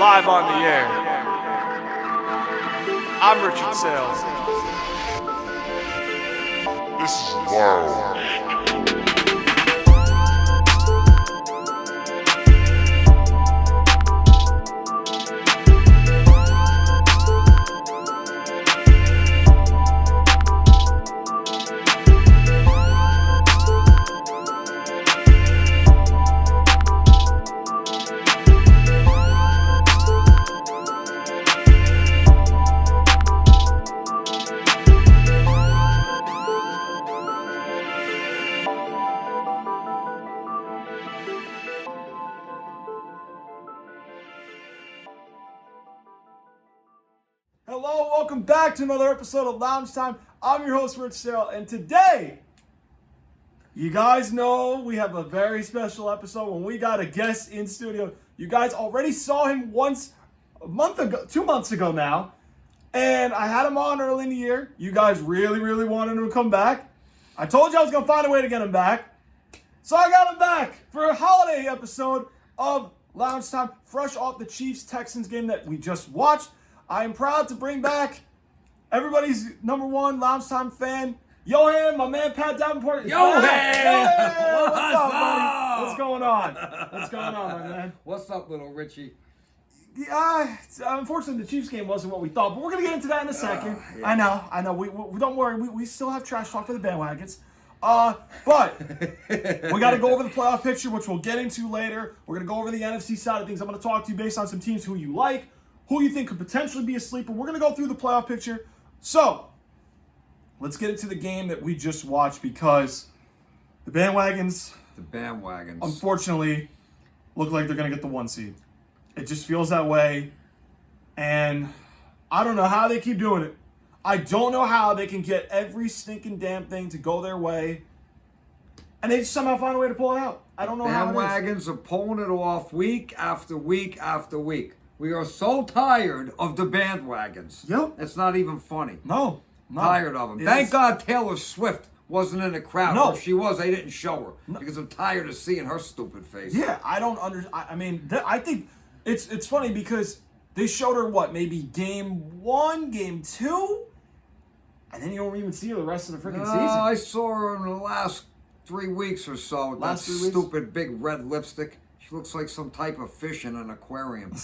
live on the air. I'm Richard Saile. This is wild. Hello, welcome back to another episode of Lounge Time. I'm your host, Rich Saile, and today, you guys know we have a very special episode when we got a guest in studio. You guys already saw him once a month ago, 2 months ago now, and I had him on early in the year. You guys really wanted him to come back. I told you I was going to find a way to get him back, so I got him back for a holiday episode of Lounge Time, fresh off the Chiefs-Texans game that we just watched. I am proud to bring back everybody's number one Lounge Time fan, Yoham, my man Pat Davenport. Yoham! What's up, buddy? What's going on? What's going on, my man? What's up, little Richie? Unfortunately, the Chiefs game wasn't what we thought, but we're going to get into that in a second. Yeah. I know. We don't worry. We still have trash talk for the bandwagons. But we got to go over the playoff picture, which we'll get into later. We're going to go over the NFC side of things. I'm going to talk to you based on some teams who you like, who you think could potentially be a sleeper. We're going to go through the playoff picture. So, let's get into the game that we just watched because the bandwagons, unfortunately, look like they're going to get the 1 seed. It just feels that way. And I don't know how they keep doing it. I don't know how they can get every stinking damn thing to go their way. And they just somehow find a way to pull it out. I don't know how it is. Bandwagons are pulling it off week after week after week. We are so tired of the bandwagons. Yep. It's not even funny. No. Tired of them. Thank God Taylor Swift wasn't in the crowd. No. If she was, they didn't show her. Because I'm tired of seeing her stupid face. Yeah, I don't understand. I mean, I think it's funny because they showed her, maybe game 1, game 2? And then you don't even see her the rest of the freaking season. I saw her in the last 3 weeks or so with Last that 3 weeks? stupid big red lipstick. She looks like some type of fish in an aquarium.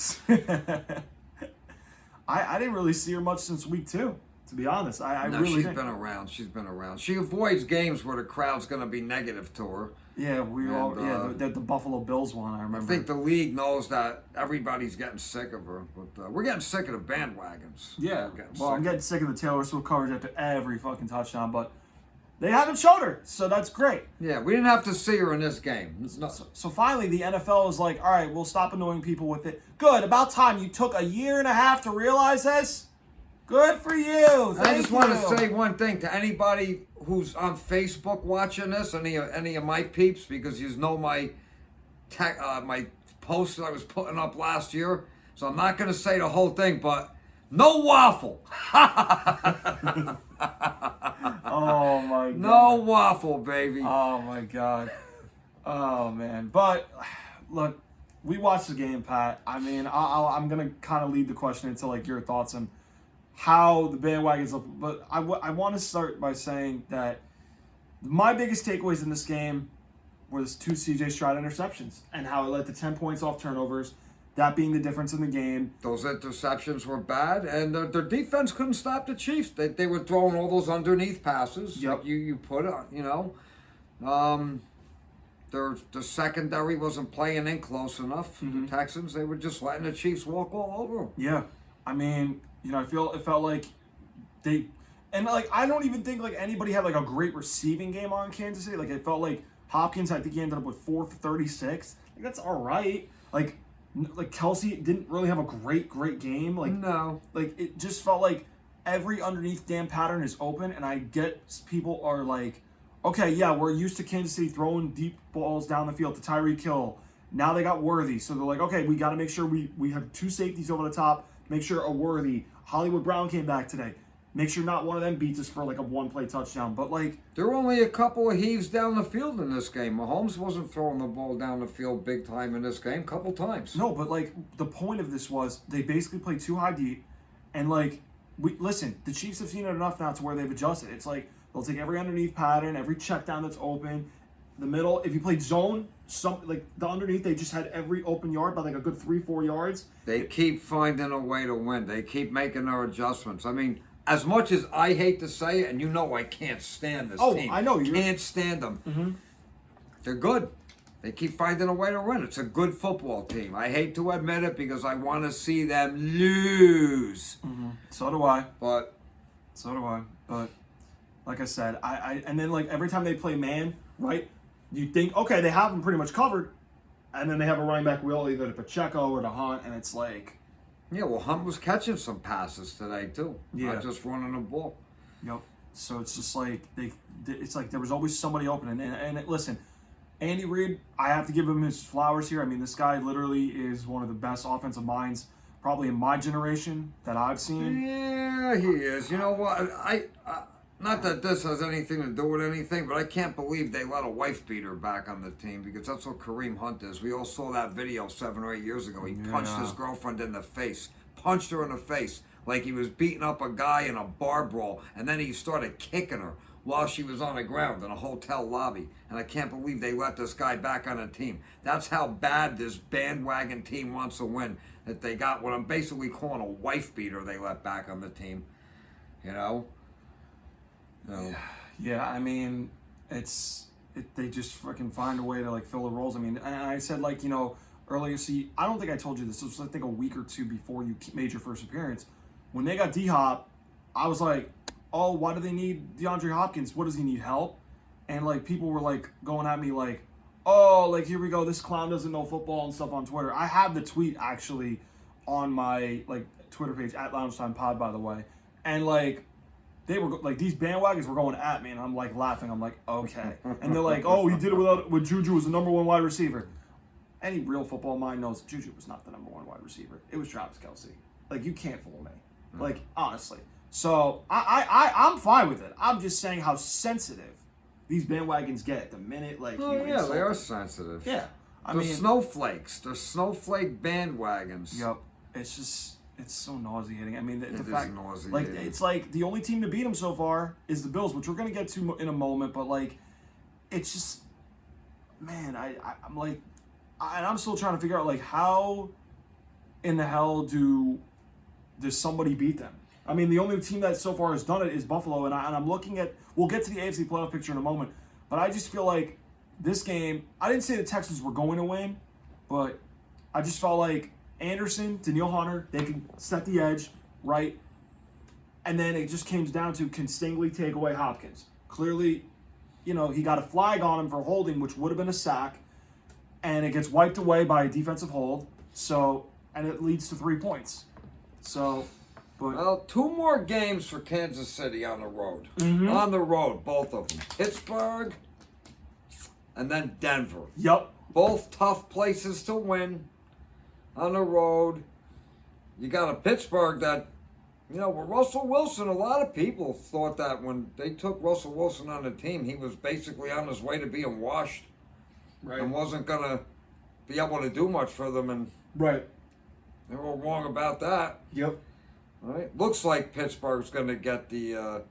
I didn't really see her much since week 2, to be honest. She's been around. She's been around. She avoids games where the crowd's going to be negative to her. Yeah, the Buffalo Bills one, I remember. I think the league knows that everybody's getting sick of her. But we're getting sick of the bandwagons. Yeah, I'm getting sick of the Taylor Swift coverage after every fucking touchdown, but they haven't showed her, so that's great. Yeah, we didn't have to see her in this game. So finally, the NFL is like, all right, we'll stop annoying people with it. Good, about time. You took a year and a half to realize this. Good for you. I just want to say one thing to anybody who's on Facebook watching this, any of my peeps, because you know my post that I was putting up last year. So I'm not going to say the whole thing, but no waffle. Oh my God. No waffle, baby. Oh my God. Oh man. But look, we watched the game, Pat. I mean, I'm gonna kind of lead the question into like your thoughts on how the bandwagons look. But I want to start by saying that my biggest takeaways in this game was 2 C.J. Stroud interceptions and how it led to 10 points off turnovers. That being the difference in the game. Those interceptions were bad, and their defense couldn't stop the Chiefs. They were throwing all those underneath passes. Yep. Like you put it, you know. The secondary wasn't playing in close enough. Mm-hmm. The Texans, they were just letting the Chiefs walk all over them. Yeah. I mean, it felt like I don't even think like anybody had like a great receiving game on Kansas City. Like it felt like Hopkins, I think he ended up with 4 for 36. Like that's all right. Like Kelsey didn't really have a great game. No. Like it just felt like every underneath damn pattern is open, and I get people are like, okay, yeah, we're used to Kansas City throwing deep balls down the field to Tyreek Hill. Now they got Worthy, so they're like, okay, we got to make sure we have 2 safeties over the top. Make sure a Worthy. Hollywood Brown came back today. make sure not one of them beats us for like a one-play touchdown. But like, There were only a couple of heaves down the field in this game. Mahomes wasn't throwing the ball down the field big time in this game, couple times. no, but like the point of this was they basically played too high deep, and like the Chiefs have seen it enough now to where they've adjusted. It's like they'll take every underneath pattern, every check down that's open, the middle. If you played zone, like the underneath, they just had every open yard by like a good 3-4 yards. They keep finding a way to win. They keep making their adjustments. I mean, as much as I hate to say it, and you know I can't stand this team. I know you can't stand them. They're good. They keep finding a way to win. It's a good football team. I hate to admit it because I want to see them lose. So do I. But But like I said, I and then like every time they play man, right? You think, okay, they have them pretty much covered, and then they have a running back wheel either to Pacheco or to Hunt, and it's like, yeah, well, Hunt was catching some passes today too. Yeah. Not just running the ball. yep. So it's just like it's like there was always somebody open, and listen, Andy Reid, I have to give him his flowers here. I mean, this guy literally is one of the best offensive minds probably in my generation that I've seen. Yeah, he is. You know what? I not that this has anything to do with anything, but I can't believe they let a wife beater back on the team because that's what Kareem Hunt is. We all saw that video 7 or 8 years ago. He punched his girlfriend in the face, punched her in the face like he was beating up a guy in a bar brawl, and then he started kicking her while she was on the ground in a hotel lobby. And I can't believe they let this guy back on the team. That's how bad this bandwagon team wants to win, that they got what I'm basically calling a wife beater they let back on the team. You know? Yeah, I mean, they just freaking find a way to like fill the roles. I mean, and I said like, you know, earlier, see, I don't think I told you this. It was I think a week or two before you made your first appearance. When they got D-Hop, I was like, oh, why do they need DeAndre Hopkins? What does he need, help? And like people were like going at me like, oh, like here we go, this clown doesn't know football and stuff on Twitter. I have the tweet actually on my like Twitter page at Loungetime Pod, by the way, and like they were like these bandwagons were going at me, and I'm like laughing. I'm like, okay, and they're like, oh, he did it with Juju was the number one wide receiver. Any real football mind knows Juju was not the number one wide receiver. It was Travis Kelce. Like you can't fool me. Like honestly. So I'm fine with it. I'm just saying how sensitive these bandwagons get the minute like. Oh yeah, they are sensitive. Yeah, I mean snowflakes. They're snowflake bandwagons. Yep. It's so nauseating. I mean, the It fact, is nauseating. like, it's like the only team to beat them so far is the Bills, which we're gonna get to in a moment. But like, it's just, man, I'm like, and I'm still trying to figure out like how in the hell does somebody beat them? I mean, the only team that so far has done it is Buffalo, and I'm looking at. We'll get to the AFC playoff picture in a moment, but I just feel like this game. I didn't say the Texans were going to win, but I just felt like Anderson, Danielle Hunter, they can set the edge, right? And then it just came down to, can Stingley take away Hopkins? Clearly, you know, he got a flag on him for holding, which would have been a sack, and it gets wiped away by a defensive hold. So, and it leads to 3 points. So, but Well, 2 more games for Kansas City on the road. On the road, both of them. Pittsburgh and then Denver. yep, Both tough places to win. On the road, you got a Pittsburgh that, you know, with Russell Wilson, a lot of people thought that when they took Russell Wilson on the team, he was basically on his way to being washed right, and wasn't going to be able to do much for them, and right, they were wrong about that. yep. Right? Looks like Pittsburgh's going to get the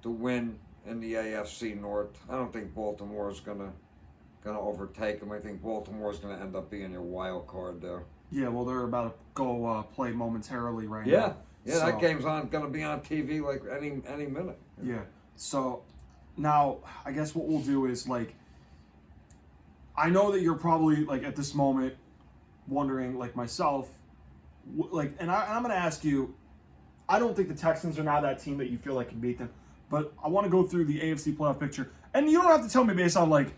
win in the AFC North. I don't think Baltimore's going to overtake them. I think Baltimore's going to end up being your wild card there. Yeah, well, they're about to go play momentarily right now. Yeah, So- that game's going to be on TV like any minute. Yeah. So now I guess what we'll do is like, I know that you're probably like at this moment wondering like myself, like, and I'm going to ask you, I don't think the Texans are now that team that you feel like can beat them, but I want to go through the AFC playoff picture, and you don't have to tell me based on like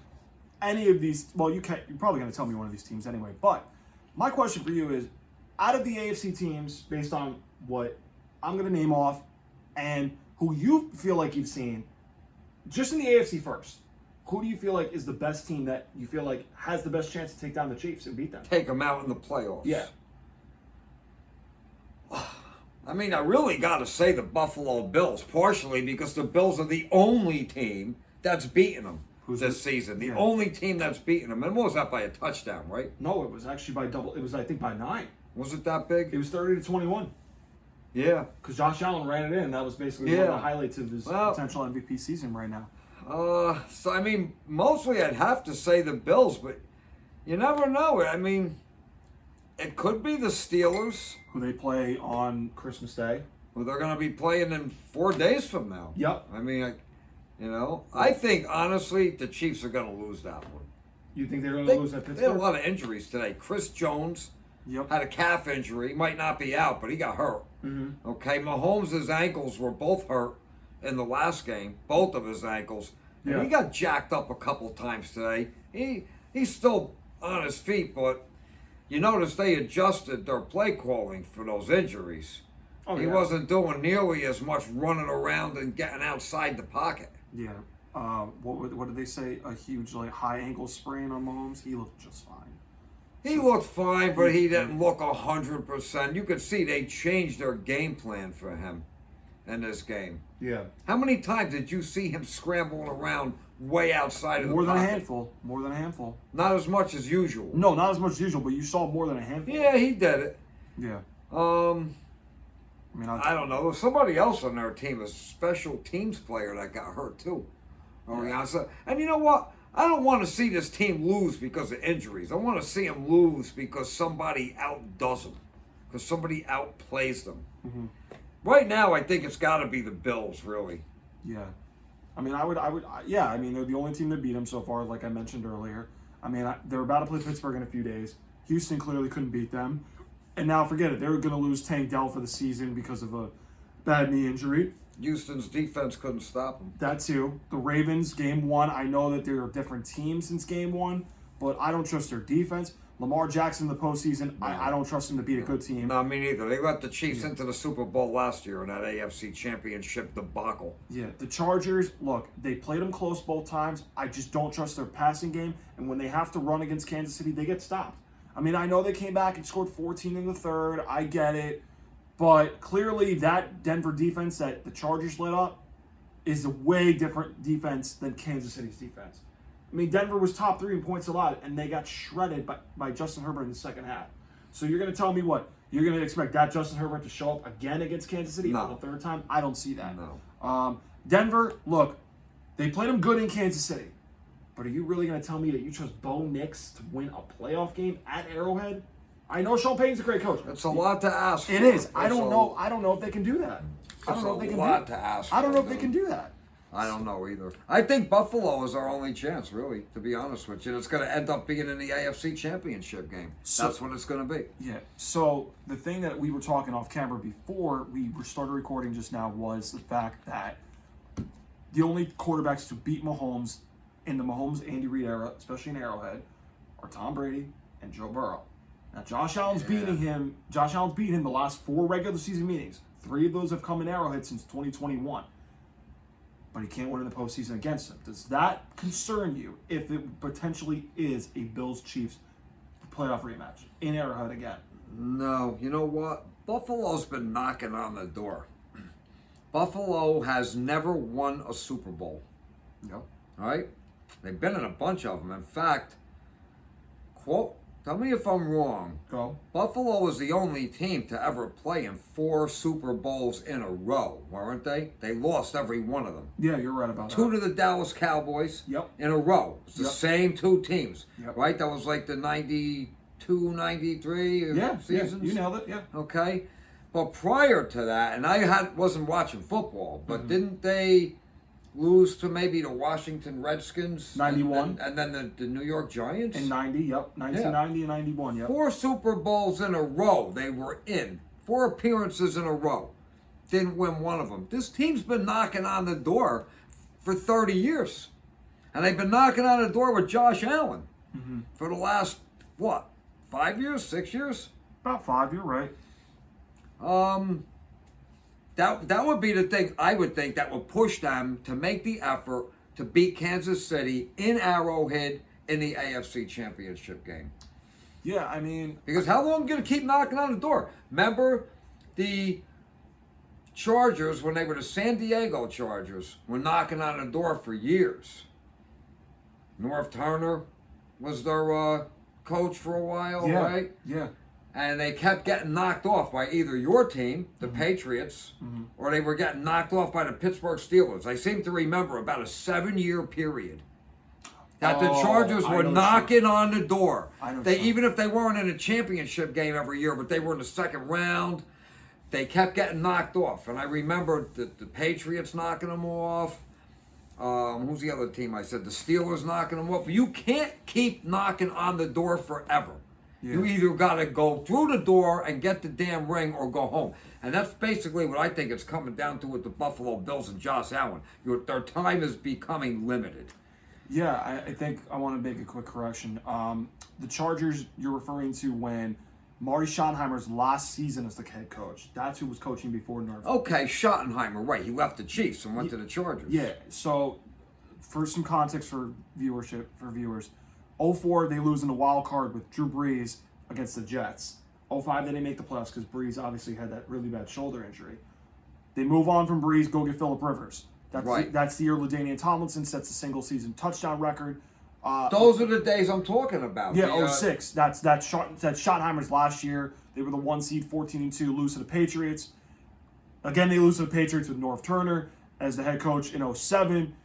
any of these. Well, you can't. You're probably going to tell me one of these teams anyway. But my question for you is, out of the AFC teams, based on what I'm going to name off, and who you feel like you've seen, just in the AFC first, who do you feel like is the best team that you feel like has the best chance to take down the Chiefs and beat them? Take them out in the playoffs. Yeah. I mean, I really got to say the Buffalo Bills, partially because the Bills are the only team that's beaten them this season. The only team that's beaten them. And what was that, by a touchdown, right? No, it was actually by double. It was, I think, by 9. Was it that big? It was 30-21. Yeah. Because Josh Allen ran it in. That was basically one of the highlights of his potential MVP season right now. So, I mean, mostly I'd have to say the Bills, but you never know. I mean, it could be the Steelers. Who they play on Christmas Day. Who they're going to be playing in 4 days from now. Yep. I mean, I think, honestly, the Chiefs are going to lose that one. You think they're going to lose at They had a Pittsburgh? lot of injuries today. Chris Jones had a calf injury. He might not be out, but he got hurt. Mm-hmm. Okay, Mahomes' ankles were both hurt in the last game, both of his ankles. And he got jacked up a couple times today. He's still on his feet, but you notice they adjusted their play calling for those injuries. He wasn't doing nearly as much running around and getting outside the pocket. Yeah. What did they say? A huge high ankle sprain on Mahomes. He looked just fine. He looked fine, but he didn't look 100%. You could see they changed their game plan for him in this game. Yeah. How many times did you see him scrambling around way outside of the pocket? More than a handful. Not as much as usual. No, not as much as usual, but you saw more than a handful. Yeah, he did it. Yeah. I mean, I don't know. There was somebody else on their team, a special teams player that got hurt too. And you know what? I don't want to see this team lose because of injuries. I want to see them lose because somebody outdoes them, because somebody outplays them. Mm-hmm. Right now, I think it's got to be the Bills, really. Yeah. I mean, I mean, they're the only team that beat them so far, like I mentioned earlier. I mean, they're about to play Pittsburgh in a few days. Houston clearly couldn't beat them. And now, forget it. They were going to lose Tank Dell for the season because of a bad knee injury. Houston's defense couldn't stop them. That too. The Ravens, game 1. I know that they're a different team since game 1, but I don't trust their defense. Lamar Jackson in the postseason, I don't trust him to beat a good team. No, me neither. They let the Chiefs into the Super Bowl last year in that AFC Championship debacle. Yeah, the Chargers, look, they played them close both times. I just don't trust their passing game, and when they have to run against Kansas City, they get stopped. I mean, I know they came back and scored 14 in the third. I get it. But clearly that Denver defense that the Chargers lit up is a way different defense than Kansas City's defense. I mean, Denver was top 3 in points allowed, and they got shredded by Justin Herbert in the second half. So you're going to tell me what? You're going to expect that Justin Herbert to show up again against Kansas City for the third time? I don't see that. No. Denver, look, they played them good in Kansas City. But are you really going to tell me that you trust Bo Nix to win a playoff game at Arrowhead? I know Sean Payton's a great coach. It's a lot to ask for. It is. I don't know if they can do that. I don't know if they can do that. I don't know if they can do that. I don't know either. I think Buffalo is our only chance, really, to be honest with you. It's going to end up being in the AFC Championship game. That's what it's going to be. Yeah. So the thing that we were talking off camera before we started recording just now was the fact that the only quarterbacks to beat Mahomes in the Mahomes-Andy Reid era, especially in Arrowhead, are Tom Brady and Joe Burrow. Now, Josh Allen's beating him. Josh Allen's beaten him the last 4 regular season meetings. 3 of those have come in Arrowhead since 2021. But he can't win in the postseason against him. Does that concern you if it potentially is a Bills-Chiefs playoff rematch in Arrowhead again? No. You know what? Buffalo's been knocking on the door. Buffalo has never won a Super Bowl. Yep. All right? They've been in a bunch of them. In fact, tell me if I'm wrong. Go. Buffalo was the only team to ever play in 4 Super Bowls in a row, weren't they? They lost every one of them. Yeah, you're right about that. 2 to the Dallas Cowboys in a row. It's the same 2 teams, right? That was like the 92, 93 seasons. Yeah, you nailed it, yeah. Okay? But prior to that, and I wasn't watching football, but didn't they lose to maybe the Washington Redskins? 91. And then the New York Giants? In 90, yep. 1990 and 91, yep. 4 Super Bowls in a row they were in. 4 appearances in a row. Didn't win one of them. This team's been knocking on the door for 30 years. And they've been knocking on the door with Josh Allen for the last, 5 years, 6 years? About 5, you're right. That would be the thing I would think that would push them to make the effort to beat Kansas City in Arrowhead in the AFC Championship game. Yeah, I mean... Because how long are you going to keep knocking on the door? Remember the Chargers, when they were the San Diego Chargers, were knocking on the door for years. North Turner was their coach for a while, right? Yeah. And they kept getting knocked off by either your team, the Patriots, or they were getting knocked off by the Pittsburgh Steelers. I seem to remember about a 7-year period that the Chargers were knocking on the door. Even if they weren't in a championship game every year, but they were in the second round, they kept getting knocked off. And I remember the Patriots knocking them off. Who's the other team? I said the Steelers knocking them off. You can't keep knocking on the door forever. Yeah. You either got to go through the door and get the damn ring or go home. And that's basically what I think it's coming down to with the Buffalo Bills and Josh Allen. Their time is becoming limited. Yeah, I think I want to make a quick correction. The Chargers you're referring to when Marty Schottenheimer's last season as the head coach. That's who was coaching before North. Okay, Schottenheimer, right. He left the Chiefs and went to the Chargers. Yeah, so for some context for viewers, 2004, they lose in the wild card with Drew Brees against the Jets. 2005, they didn't make the playoffs because Brees obviously had that really bad shoulder injury. They move on from Brees, go get Phillip Rivers. That's the year LaDainian Tomlinson sets a single-season touchdown record. Those are the days I'm talking about. Yeah, 2006. That's Schottenheimer's last year. They were the 1 seed, 14-2, lose to the Patriots. Again, they lose to the Patriots with North Turner as the head coach in 2007.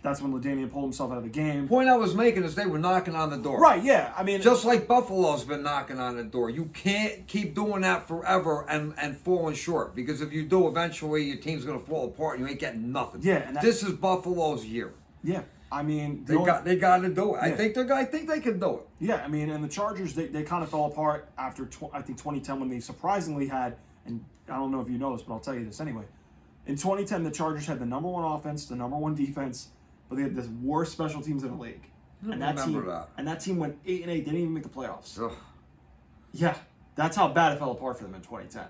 That's when LaDainian pulled himself out of the game. Point I was making is they were knocking on the door. Right, yeah. I mean, just like Buffalo's been knocking on the door. You can't keep doing that forever and falling short, because if you do, eventually your team's going to fall apart and you ain't getting nothing. Yeah, and this is Buffalo's year. Yeah, I mean, they got to do it. Yeah. I think they can do it. Yeah, I mean, and the Chargers they kind of fell apart after I think 2010 when they surprisingly had, and I don't know if you know this, but I'll tell you this anyway. In 2010, the Chargers had the number 1 offense, the number 1 defense, but they had the worst special teams in the league. And that team went 8-8, didn't even make the playoffs. Ugh. Yeah, that's how bad it fell apart for them in 2010.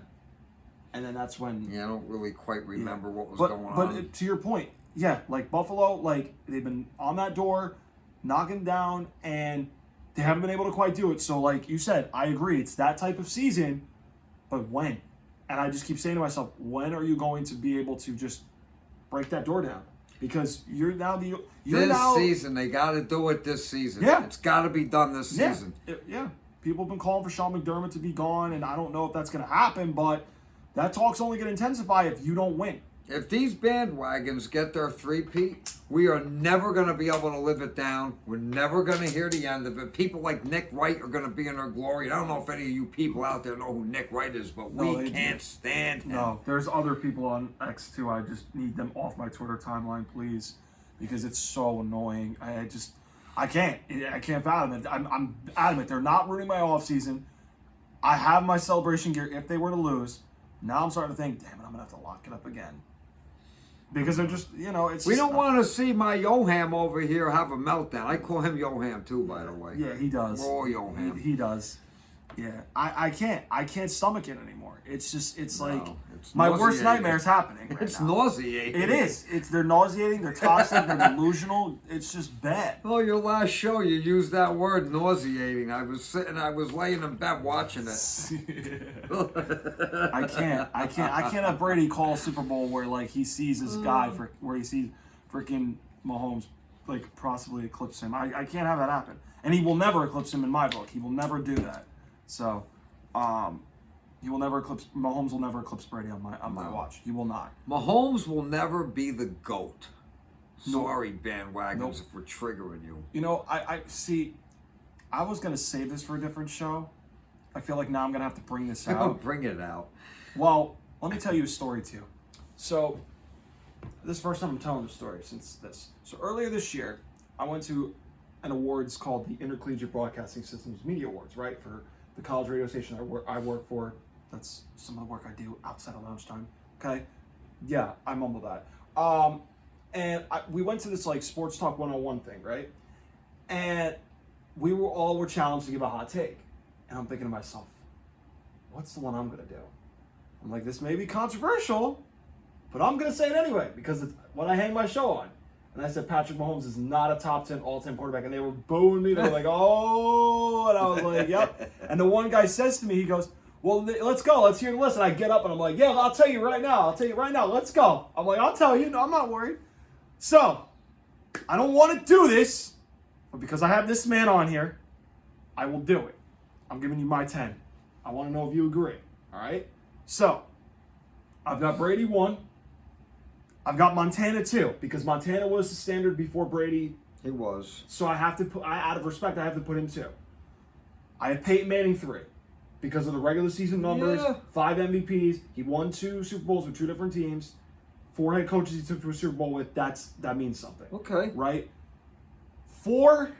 And then that's when... Yeah, I don't really quite remember what was going on. But to your point, yeah, like Buffalo, like they've been on that door, knocking down, and they haven't been able to quite do it. So like you said, I agree, it's that type of season, but when? And I just keep saying to myself, when are you going to be able to just break that door down? Because this season, they got to do it this season. Yeah. It's got to be done this season. Yeah. People have been calling for Sean McDermott to be gone, and I don't know if that's going to happen, but that talk's only going to intensify if you don't win. If these bandwagons get their three-peat, we are never going to be able to live it down. We're never going to hear the end of it. People like Nick Wright are going to be in their glory. I don't know if any of you people out there know who Nick Wright is, but we can't stand him. No, there's other people on X too. I just need them off my Twitter timeline, please, because it's so annoying. I can't fathom it. I'm adamant. They're not ruining my offseason. I have my celebration gear if they were to lose. Now I'm starting to think, damn it, I'm going to have to lock it up again. Because they're just, it's... We don't want to see my Yoham over here have a meltdown. I call him Yoham too, by the way. Yeah, he does. Raw Yoham. He does. Yeah. I can't stomach it anymore. It's just, it's my worst nightmare's happening right It's now. nauseating. It is. They're nauseating, they're toxic, they're delusional. It's just bad. Oh, your last show, you used that word, nauseating. I was laying in bed watching it. I can't have Brady call a Super Bowl where he sees his guy where he sees freaking Mahomes possibly eclipse him. I can't have that happen, and he will never eclipse him in my book. He will never do that. So, Mahomes will never eclipse Brady on my watch. He will not. Mahomes will never be the GOAT. Sorry, bandwagons, if we're triggering you. I see. I was gonna save this for a different show. I feel like now I'm gonna have to bring this out. Bring it out. Well, let me tell you a story too. So, this is the first time I'm telling the story since this. So earlier this year, I went to an awards called the Intercollegiate Broadcasting Systems Media Awards, right? For the college radio station I work for. That's some of the work I do outside of lunchtime. Okay? Yeah, I mumble that. And we went to this Sports Talk 101 thing, right? And we were challenged to give a hot take. And I'm thinking to myself, what's the one I'm going to do? I'm like, this may be controversial, but I'm going to say it anyway because it's what I hang my show on. And I said, Patrick Mahomes is not a top 10 all-time quarterback. And they were booing me. They were like, oh. And I was like, yep. And the one guy says to me, he goes, well, let's go. Let's hear the list. And I get up and I'm like, yeah, I'll tell you right now. Let's go. I'm like, I'll tell you. No, I'm not worried. So, I don't want to do this, but because I have this man on here, I will do it. I'm giving you my 10. I want to know if you agree. All right? So, I've got Brady 1. I've got Montana 2, because Montana was the standard before Brady. He was. So I have to put, out of respect, I have to put him 2. I have Peyton Manning 3, because of the regular season numbers, 5 MVPs. He won 2 Super Bowls with 2 different teams, 4 head coaches he took to a Super Bowl with. That means something. Okay. Right? 4,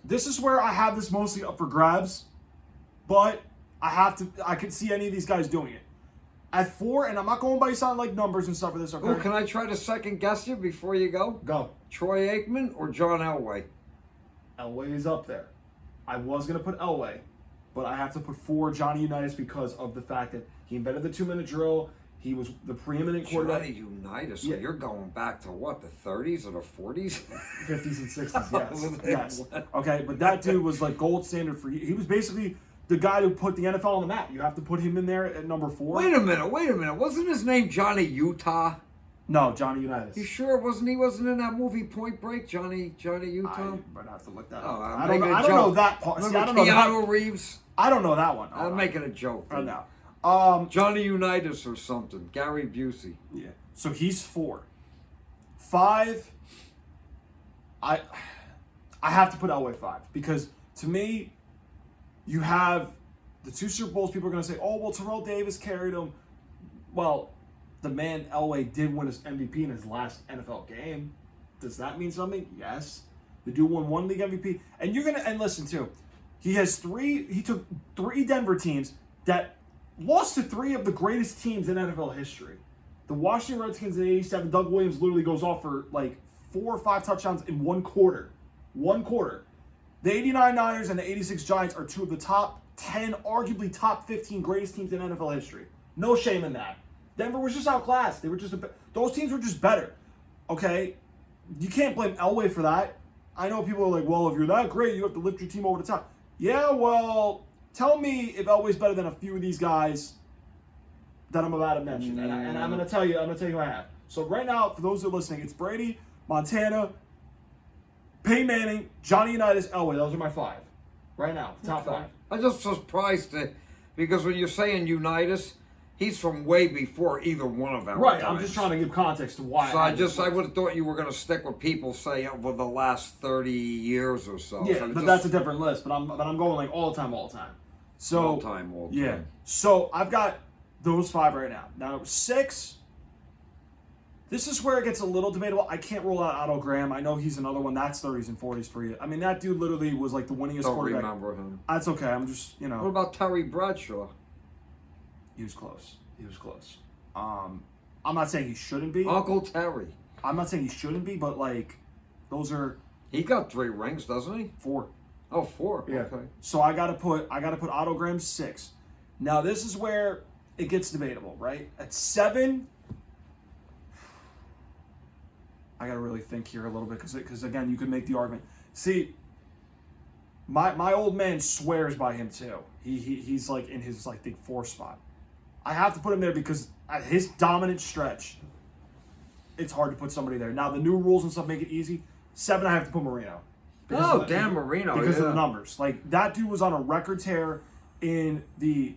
this is where I have this mostly up for grabs, but I could see any of these guys doing it. At 4, and I'm not going by sound like numbers and stuff for this, okay? Oh, can I try to second guess you before you go? Go. Troy Aikman or John Elway? Elway is up there. I was going to put Elway, but I have to put 4 Johnny Unitas because of the fact that he invented the 2-minute drill. He was the preeminent quarterback. Johnny Unitas, so you're going back to what, the 30s or the 40s? 50s and 60s, yes. Yes. Okay, but that dude was like gold standard for you. He was basically the guy who put the NFL on the map. You have to put him in there at number 4. Wait a minute. Wasn't his name Johnny Utah? No, Johnny Unitas. You sure wasn't in that movie Point Break, Johnny Utah? I might have to look that up. I'm I don't making a know joke. that part. See, I don't Remember know that. Keanu Reeves? I don't know that one. I'm making a joke. Oh, no. Johnny Unitas or something. Gary Busey. Yeah. So he's 4. 5. I have to put Elway 5 because to me, you have the 2 Super Bowls. People are going to say, "Oh, well, Terrell Davis carried him." Well, the man Elway did win his MVP in his last NFL game. Does that mean something? Yes. The dude won 1 league MVP, and you're gonna listen too. He took 3 Denver teams that lost to 3 of the greatest teams in NFL history. The Washington Redskins in '87, Doug Williams literally goes off for like 4 or 5 touchdowns in 1 quarter. 1 quarter. The '89 Niners and the '86 Giants are 2 of the top 10, arguably top 15 greatest teams in NFL history. No shame in that. Denver was just outclassed. They were just those teams were just better. Okay? You can't blame Elway for that. I know people are like, well, if you're that great, you have to lift your team over the top. Yeah, well, tell me if Elway's better than a few of these guys that I'm about to mention. And I'm going to tell you who I have. So right now, for those that are listening, it's Brady, Montana, Peyton Manning, Johnny Unitas, Elway. Those are my 5. Right now, top 5. I'm just surprised because when you're saying Unitas, he's from way before either one of them. Right, I'm just trying to give context to why. So I would have thought you were going to stick with people say over the last 30 years or so. Yeah, but that's a different list. But I'm going like all the time. So all time. Yeah. So I've got those 5 right now. Now 6. This is where it gets a little debatable. I can't rule out Otto Graham. I know he's another one. That's 30s and 40s for you. I mean, that dude literally was like the winningest quarterback. Don't remember him. That's okay. I'm just, What about Terry Bradshaw? He was close. I'm not saying he shouldn't be. Uncle Terry. I'm not saying he shouldn't be, but like, those are. He got 3 rings, doesn't he? 4. Oh, 4. Yeah. Okay. So I gotta put Otto Graham 6. Now this is where it gets debatable, right? At 7, I gotta really think here a little bit because again, you could make the argument. See, my old man swears by him too. He's like in his like big 4 spot. I have to put him there because at his dominant stretch, it's hard to put somebody there. Now the new rules and stuff make it easy. 7, I have to put Marino. Oh, Dan Marino! Because of the numbers. Like that dude was on a record tear in the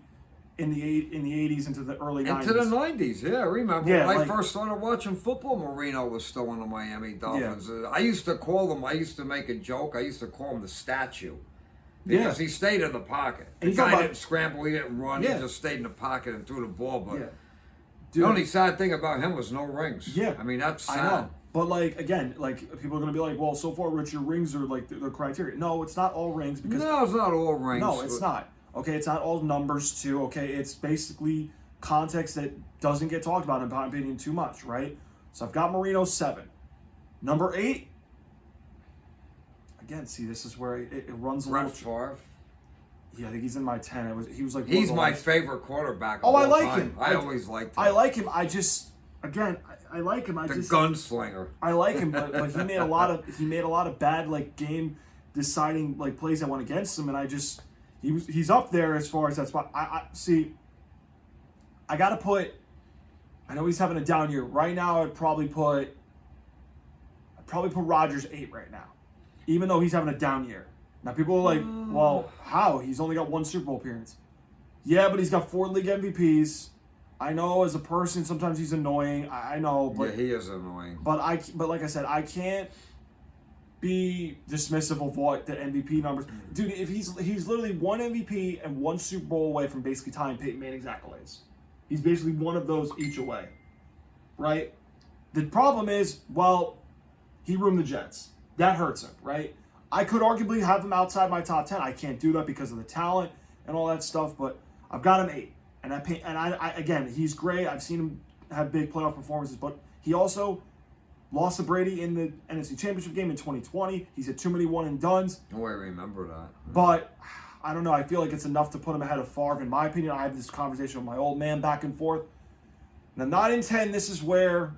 80s into the early 90s. Into the 90s, yeah, I remember. Yeah, when I first started watching football, Marino was still on the Miami Dolphins. Yeah. I used to make a joke, I used to call him the statue. Because he stayed in the pocket. The guy didn't scramble, he didn't run, he just stayed in the pocket and threw the ball. But the only sad thing about him was no rings. Yeah. I mean, that's sad. I know. But like again, like people are gonna be like, well, so far, Rich, your rings are like the criteria. No, it's not all rings because no, it's not all rings. No, it's not. Okay, it's not all numbers too. Okay, it's basically context that doesn't get talked about in my opinion too much, right? So I've got Marino 7. Number 8. Again, see, this is where it runs a Brett little. Favre. Yeah, I think he's in my 10. He was like. He's my favorite quarterback. Oh, I like him. I always liked him. I like him. I just. Again, I like him. The gunslinger. I like him, but he made a lot of bad like game deciding like plays that went against him, and I just He's up there as far as that spot. I see. I got to put. I know he's having a down year right now. I'd probably put Rodgers 8 right now, even though he's having a down year. Now people are like, well, how? He's only got 1 Super Bowl appearance. Yeah, but he's got 4 league MVPs. I know as a person sometimes he's annoying. I know, but yeah, he is annoying. But like I said, I can't be dismissive of what the MVP numbers. Dude, if he's literally 1 MVP and 1 Super Bowl away from basically tying Peyton Manning's accolades. He's basically one of those each away, right? The problem is, well, he roomed the Jets. That hurts him, right? I could arguably have him outside my top 10. I can't do that because of the talent and all that stuff, but I've got him 8. And I again, he's great. I've seen him have big playoff performances, but he also lost to Brady in the NFC Championship game in 2020. He's had too many one-and-dones. Oh, I remember that. But I don't know. I feel like it's enough to put him ahead of Favre. In my opinion, I have this conversation with my old man back and forth. Now, 9 and 10, this is where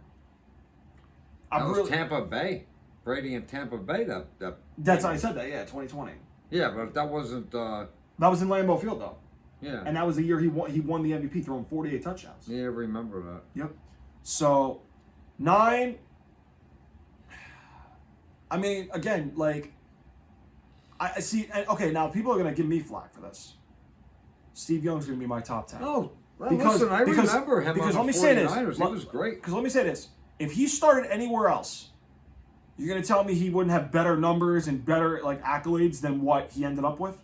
That was Tampa Bay. Brady and Tampa Bay. That's how I said that, yeah, 2020. Yeah, but that wasn't... That was in Lambeau Field, though. Yeah. And that was the year he won the MVP, throwing 48 touchdowns. Yeah, I remember that. Yep. So, 9... I mean, again, like... I see... Okay, now people are going to give me flack for this. Steve Young's going to be my top 10. Oh, well, listen, I remember him because on the 49ers. He was great. Because let me say this. If he started anywhere else, you're going to tell me he wouldn't have better numbers and better like accolades than what he ended up with?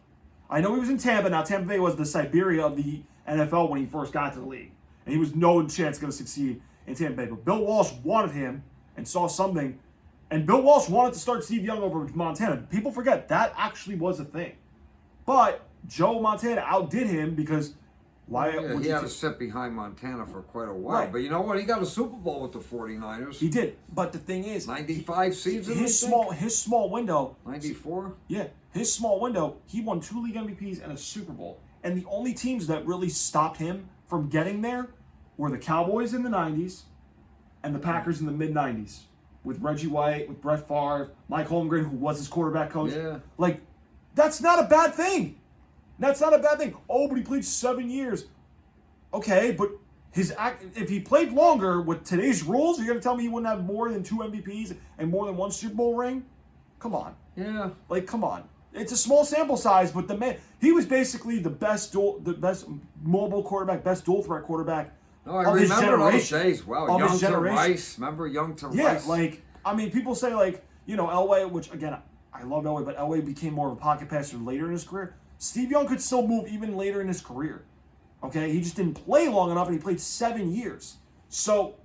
I know he was in Tampa. Now, Tampa Bay was the Siberia of the NFL when he first got to the league. And he was no chance going to succeed in Tampa Bay. But Bill Walsh wanted him and saw something. And Bill Walsh wanted to start Steve Young over Montana. People forget that actually was a thing. But Joe Montana outdid him because why? Yeah, he had to sit behind Montana for quite a while. Right. But you know what? He got a Super Bowl with the 49ers. He did. But the thing is, 95 seasons. His small window. 94. Yeah, his small window. He won 2 league MVPs and a Super Bowl. And the only teams that really stopped him from getting there were the Cowboys in the 90s and the Packers in the mid 90s with Reggie White, with Brett Favre, Mike Holmgren, who was his quarterback coach. Yeah. Like, that's not a bad thing. That's not a bad thing. Oh, but he played 7 years. Okay, but if he played longer with today's rules, you're going to tell me he wouldn't have more than 2 MVPs and more than 1 Super Bowl ring? Come on. Yeah. Like, come on. It's a small sample size, but the man, he was basically the best mobile quarterback, best dual threat quarterback of his generation. Those days. Wow, Young to Rice. Remember Young to Rice? Yeah, like, I mean, people say, like, you know, Elway, which, again, I love Elway, but Elway became more of a pocket passer later in his career. Steve Young could still move even later in his career. Okay? He just didn't play long enough, and he played 7 years. So,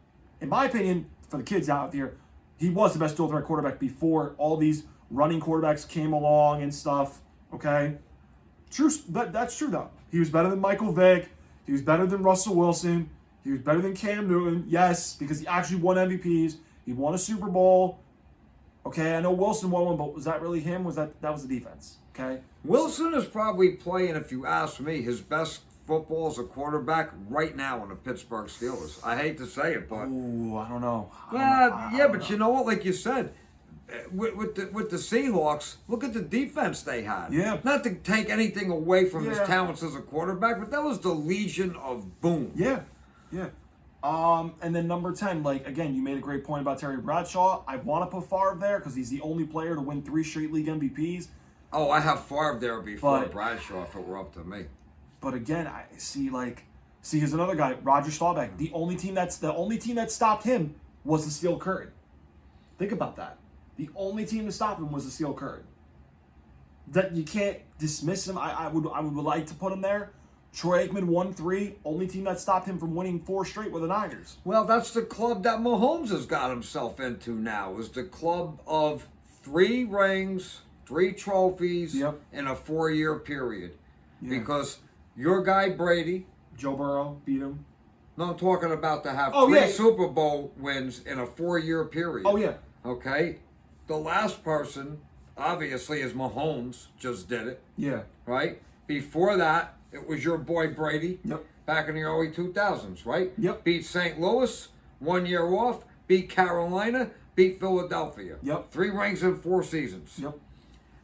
in my opinion, for the kids out there, he was the best dual threat quarterback before all these running quarterbacks came along and stuff. Okay? True. That's true, though. He was better than Michael Vick. He was better than Russell Wilson. He was better than Cam Newton. Yes, because he actually won MVPs. He won a Super Bowl. Okay, I know Wilson won one, but was that really him? That was the defense? Okay. Wilson is probably playing, if you ask me, his best football as a quarterback right now in the Pittsburgh Steelers. I hate to say it, but ooh, I don't know. But you know what? Like you said, with the Seahawks, look at the defense they had. Yeah. Not to take anything away from his talents as a quarterback, but that was the Legion of Boom. Yeah. Yeah. And then number 10, like, again, you made a great point about Terry Bradshaw. I want to put Favre there because he's the only player to win 3 straight league MVPs. Oh, I have Favre there before Bradshaw if it were up to me. But again, I see, here's another guy, Roger Staubach. The only team that stopped him was the Steel Curtain. Think about that. The only team to stop him was the Steel Curtain. That you can't dismiss him. I would like to put him there. Troy Aikman won 3. Only team that stopped him from winning 4 straight were the Niners. Well, that's the club that Mahomes has got himself into now. Is the club of 3 rings, 3 trophies in a 4-year period. Yeah. Because your guy Brady, Joe Burrow beat him. No, I'm talking about to have 3 Super Bowl wins in a 4-year period. Oh, yeah. Okay? The last person, obviously, is Mahomes. Just did it. Yeah. Right? Before that, it was your boy Brady. Yep. Back in the early 2000s, right? Yep. Beat St. Louis, 1 year off. Beat Carolina. Beat Philadelphia. Yep. 3 rings in 4 seasons. Yep.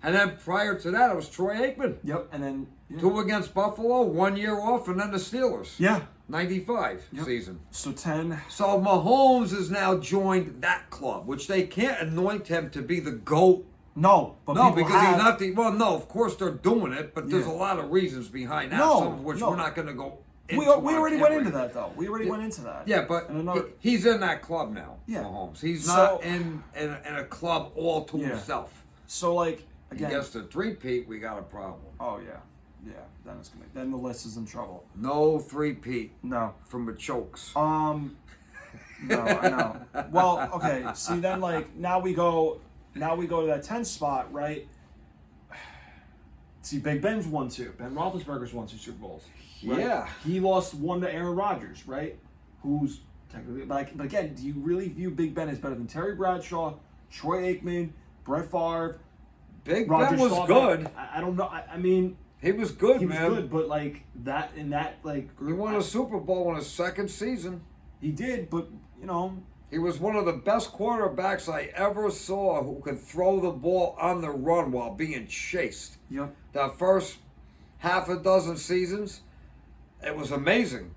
And then prior to that, it was Troy Aikman. Yep. And then Yeah. 2 against Buffalo, 1 year off, and then the Steelers. Yeah. 95 season. So 10. So Mahomes has now joined that club, which they can't anoint him to be the GOAT. No, but No, people because have, he's not the. Well, no, of course they're doing it, but there's a Yeah. lot of reasons behind that. No, some of which no. we're not going to go. We into already on went camera. into that though. We already went into that. Yeah, but And another, he's in that club now. Yeah. Mahomes. He's So- not in a club all to Yeah. himself. so like He again. gets to three-peat, we got a problem. Oh yeah, yeah. Then the list is in trouble. No three-peat No. from the chokes. No, I know. Well, okay. See, then like now we go to that 10 spot, right? See, Big Ben's won 2. Ben Roethlisberger's won 2 Super Bowls. Right? Yeah. He lost 1 to Aaron Rodgers, right? Who's technically, but again, do you really view Big Ben as better than Terry Bradshaw, Troy Aikman, Brett Favre? Big Roger Ben was Staubach? good. I don't know. I mean, He was good, he was man. good, but like that in that like He group, won a Super Bowl in his second season. he did, but you know. He was one of the best quarterbacks I ever saw who could throw the ball on the run while being chased. Yep. That first half a dozen seasons, it was amazing.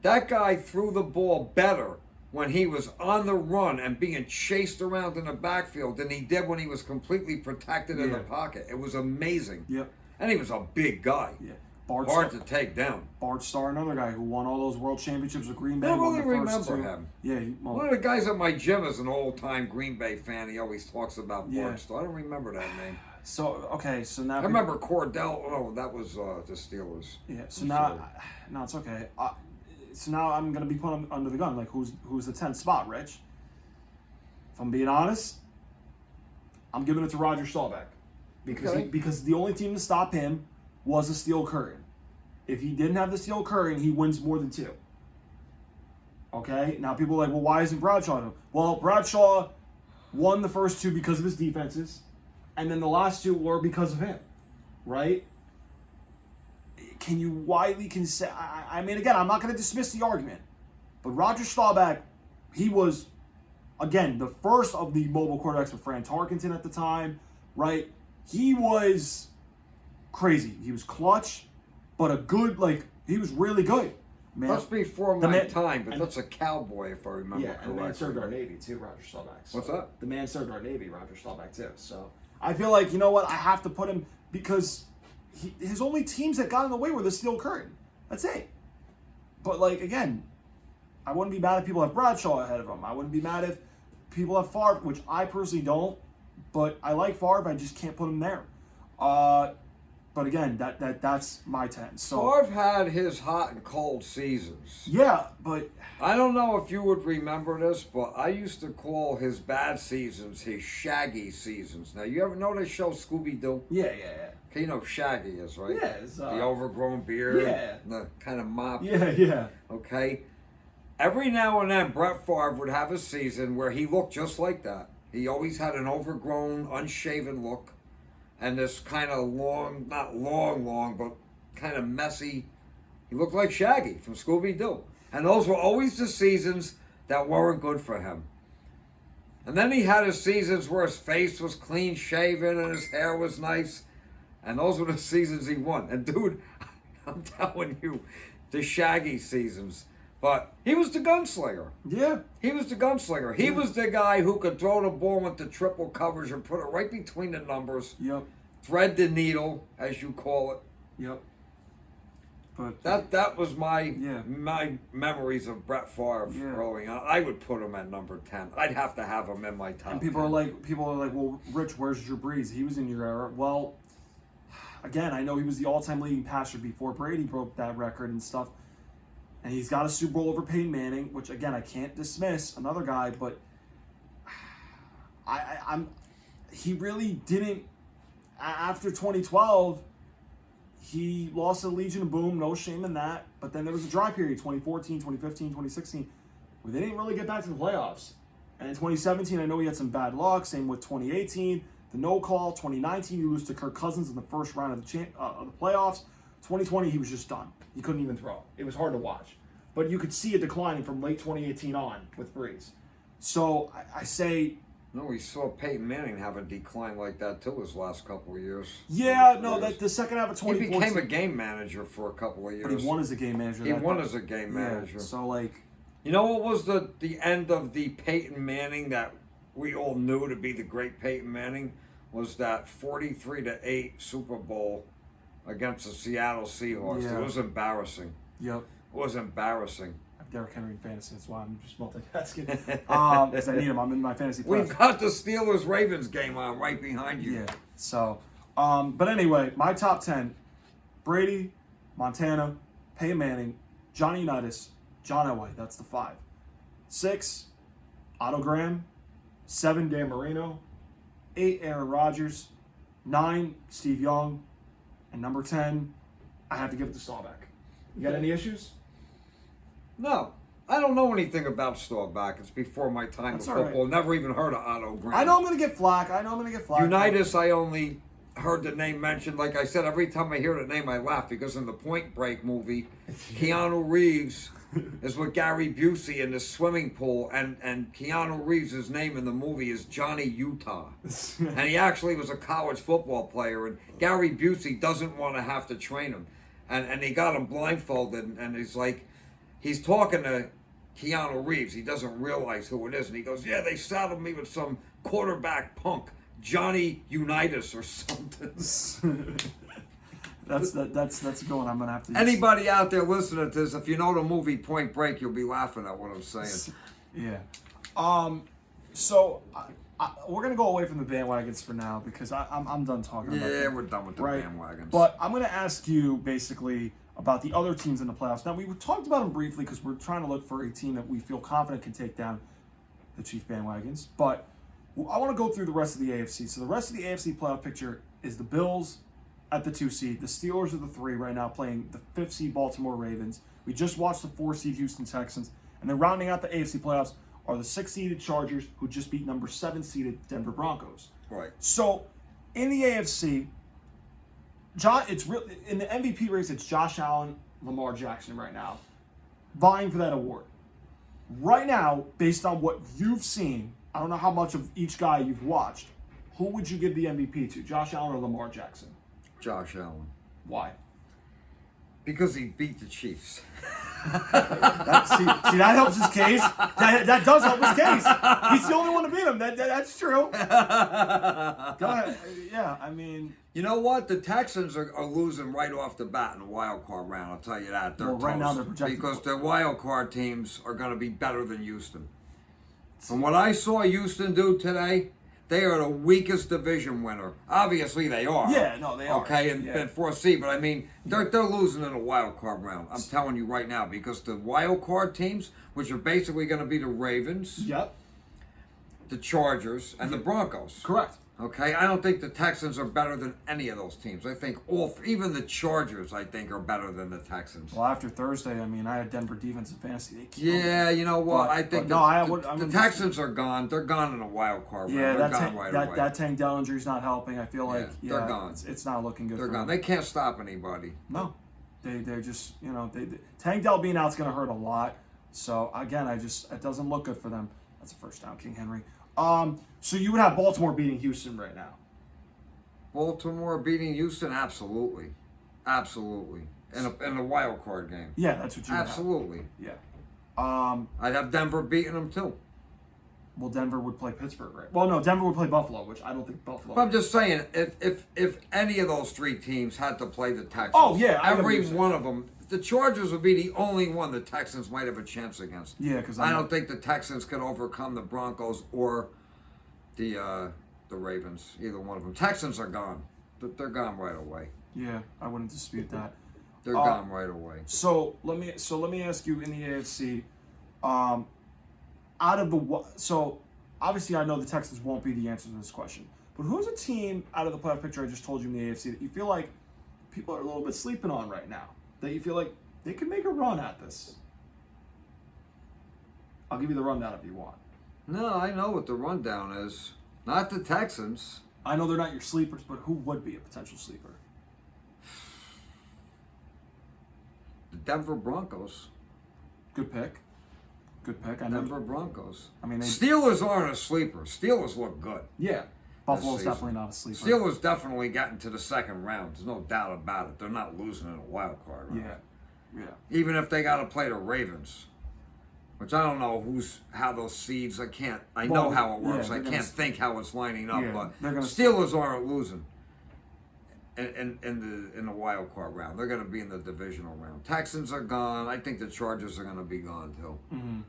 That guy threw the ball better when he was on the run and being chased around in the backfield than he did when he was completely protected in the Yeah. pocket. It was amazing. Yep. And he was a big guy. Yeah. Bart Hard Starr, to take down. Bart Starr, another guy who won all those world championships with Green Bay. I won really the first remember 2. him. Yeah. One of the guys at my gym is an old-time Green Bay fan. He always talks about Yeah. Bart Starr. I don't remember that name. So okay, so now I remember Cordell. Oh, that was the Steelers. Yeah. So I'm now, sorry. no, it's okay. So now I'm gonna be put under the gun. Like who's the 10th spot, Rich? If I'm being honest, I'm giving it to Roger Staubach because Okay. because the only team to stop him was the steel curtain. If he didn't have the steel curtain, he wins more than 2. Okay. Now people are like, well, why isn't Bradshaw? Well, Bradshaw won the first 2 because of his defenses, and then the last 2 were because of him, right? Can you widely consider? I mean, again, I'm not going to dismiss the argument, but Roger Staubach, he was, again, the first of the mobile quarterbacks with Fran Tarkenton at the time, right? He was crazy. He was clutch, but a good, like, he was really good. Man, That's before The my man- time, but and- that's a cowboy if I remember yeah, and the man served our correctly. Navy too, Roger Staubach. So What's that? The man served our Navy, Roger Staubach too. So I feel like, you know what, I have to put him because his only teams that got in the way were the steel curtain. That's it. But like again, I wouldn't be mad if people have Bradshaw ahead of him. I wouldn't be mad if people have Favre, which I personally don't. But I like Favre. I just can't put him there. But again, that's my 10. So Favre had his hot and cold seasons. yeah, but I don't know if you would remember this, but I used to call his bad seasons his Shaggy seasons. Now, you ever know the show Scooby-Doo? yeah. Okay, you know who Shaggy is, right? Yeah, it's, the overgrown beard, yeah. the kind of mop. Yeah. Okay? Every now and then, Brett Favre would have a season where he looked just like that. He always had an overgrown, unshaven look. And this kind of long, not long, but kind of messy. He looked like Shaggy from Scooby-Doo. And those were always the seasons that weren't good for him. And then he had his seasons where his face was clean shaven and his hair was nice. And those were the seasons he won. And dude, I'm telling you, the Shaggy seasons. But he was the gunslinger. Yeah. He was the gunslinger. He was the guy who could throw the ball into triple coverage and put it right between the numbers. Yep. Thread the needle, as you call it. Yep. But That was my Yeah. my memories of Brett Favre Yeah. growing up. I would put him at number 10. I'd have to have him in my top and people 10. are like, well, Rich, where's Drew Brees? He was in your era. Well, again, I know he was the all-time leading passer before Brady broke that record and stuff. And he's got a Super Bowl over Peyton Manning, which again I can't dismiss another guy, but he really didn't. After 2012, he lost the Legion of Boom, no shame in that. But then there was a dry period, 2014, 2015, 2016, where they didn't really get back to the playoffs. And in 2017, I know he had some bad luck. Same with 2018, the no call. 2019, you lose to Kirk Cousins in the first round of the playoffs. 2020, he was just done. He couldn't even throw. It was hard to watch. But you could see it declining from late 2018 on with Brees. So I say No, we saw Peyton Manning have a decline like that too his last couple of years. Yeah, no, that the second half of He 2014. became a game manager for a couple of years. But he won as a game manager. He won as a game manager. So, like... You know what was the end of the Peyton Manning that we all knew to be the great Peyton Manning? Was that 43-8 Super Bowl against the Seattle Seahawks. Yeah. It was embarrassing. Yep. It was embarrassing. I have Derrick Henry in fantasy. That's why I'm just multitasking. Because I need him. I'm in my fantasy playoffs. We've got the Steelers-Ravens game on right behind you. Yeah. So, but anyway, my top 10. Brady, Montana, Peyton Manning, Johnny Unitas, John Elway. That's the 5. 6, Otto Graham. 7, Dan Marino. 8, Aaron Rodgers. 9, Steve Young. And number 10, I have to give it to Staubach. You got any issues? No. I don't know anything about Staubach. It's before my time That's with all football. right. Never even heard of Otto Graham. I know I'm going to get flack. Unitas, I only heard the name mentioned. Like I said, every time I hear the name, I laugh because in the Point Break movie, Keanu Reeves is with Gary Busey in the swimming pool, and Keanu Reeves' name in the movie is Johnny Utah. And he actually was a college football player, and Gary Busey doesn't want to have to train him. And he got him blindfolded, and he's like, he's talking to Keanu Reeves. He doesn't realize who it is, and he goes, yeah, they saddled me with some quarterback punk, Johnny Unitas or something. That's a good one. I'm gonna have to. Anybody out there listening to this, if you know the movie Point Break, you'll be laughing at what I'm saying. Yeah. So we're gonna go away from the bandwagons for now because I'm done talking about Yeah, them. we're done with the Right. bandwagons. But I'm gonna ask you basically about the other teams in the playoffs. Now we talked about them briefly because we're trying to look for a team that we feel confident can take down the Chief bandwagons. But I want to go through the rest of the AFC. So the rest of the AFC playoff picture is the Bills at the 2 seed. The Steelers are the 3 right now, playing the 5th seed Baltimore Ravens. We just watched the 4 seed Houston Texans. And then rounding out the AFC playoffs are the 6 seeded Chargers, who just beat number 7 seeded Denver Broncos. Right. So in the AFC, it's really in the MVP race, it's Josh Allen, Lamar Jackson right now, vying for that award. Right now, based on what you've seen, I don't know how much of each guy you've watched, who would you give the MVP to, Josh Allen or Lamar Jackson? Josh Allen. Why? Because he beat the Chiefs. See, that helps his case. That does help his case. He's the only one to beat him. That's true. Go ahead. Yeah, I mean... You know what? The Texans are losing right off the bat in the wild card round. I'll tell you that. They're right now toast they're projected because their wild card teams are going to be better than Houston. From what I saw Houston do today, they are the weakest division winner. Obviously, they are. Yeah, no, they are. Okay, and 4C, but I mean, they're losing in the wild card round. I'm telling you right now, because the wild card teams, which are basically going to be the Ravens, Yep. the Chargers, and the Broncos. Correct. Okay, I don't think the Texans are better than any of those teams. I think even the Chargers, I think, are better than the Texans. Well, after Thursday, I mean, I had Denver defense and fantasy. Yeah, you know what? I think the Texans are gone. They're gone in a wild card round. They're gone right away. That Tank Dell injury's not helping. I feel like they're gone. It's not looking good. They're for gone. them. They can't stop anybody. No, they're just Tank Dell being out's going to hurt a lot. So again, it doesn't look good for them. That's a first down, King Henry. So you would have Baltimore beating Houston right now. Baltimore beating Houston, absolutely, in a wild card game. Yeah, that's what you would absolutely. Have. Yeah. I'd have Denver beating them too. Well, Denver would play Pittsburgh, right? Well, no, Denver would play Buffalo, which I don't think Buffalo. But I'm just saying, if any of those 3 teams had to play the Texans, every one of them. The Chargers would be the only one the Texans might have a chance against. Yeah, because I don't think the Texans could overcome the Broncos or the Ravens. Either one of them. Texans are gone. They're gone right away. Yeah, I wouldn't dispute that. They're gone right away. So let me ask you in the AFC, so obviously I know the Texans won't be the answer to this question, but who's a team out of the playoff picture I just told you in the AFC that you feel like people are a little bit sleeping on right now? That you feel like they can make a run at this? I'll give you the rundown if you want. No, I know what the rundown is. Not the Texans. I know they're not your sleepers, but who would be a potential sleeper? The Denver Broncos. Good pick. Good pick. Denver Broncos. I mean, Steelers aren't a sleeper. Steelers look good. Yeah. Buffalo's definitely not a sleeper. Steelers definitely got into the second round. There's no doubt about it. They're not losing in a wild card round. Yeah. Even if they got to play the Ravens, which I don't know how those seeds. I know how it works. I can't think how it's lining up. But Steelers aren't losing in the wild card round. They're going to be in the divisional round. Texans are gone. I think the Chargers are going to be gone too. Mm-hmm.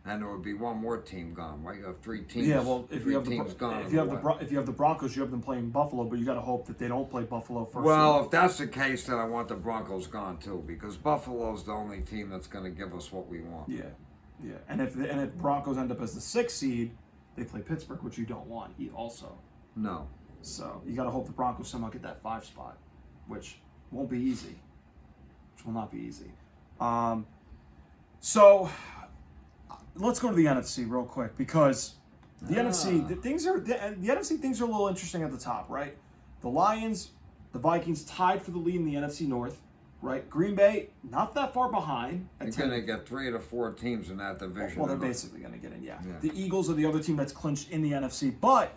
And there would be one more team gone, right? You have 3 teams. Yeah, well, if you have the Broncos, you have them playing Buffalo, but you got to hope that they don't play Buffalo first. Well, if that's the case, then I want the Broncos gone too, because Buffalo's the only team that's going to give us what we want. Yeah. And if Broncos end up as the 6th seed, they play Pittsburgh, which you don't want also. No. So you got to hope the Broncos somehow get that 5 spot, which won't be easy. Which will not be easy. So let's go to the NFC real quick, because the NFC things are a little interesting at the top, right? The Lions, the Vikings tied for the lead in the NFC North, right? Green Bay not that far behind. You're going to get 3 to 4 teams in that division. Well, they're basically going to get in. Yeah. The Eagles are the other team that's clinched in the NFC, but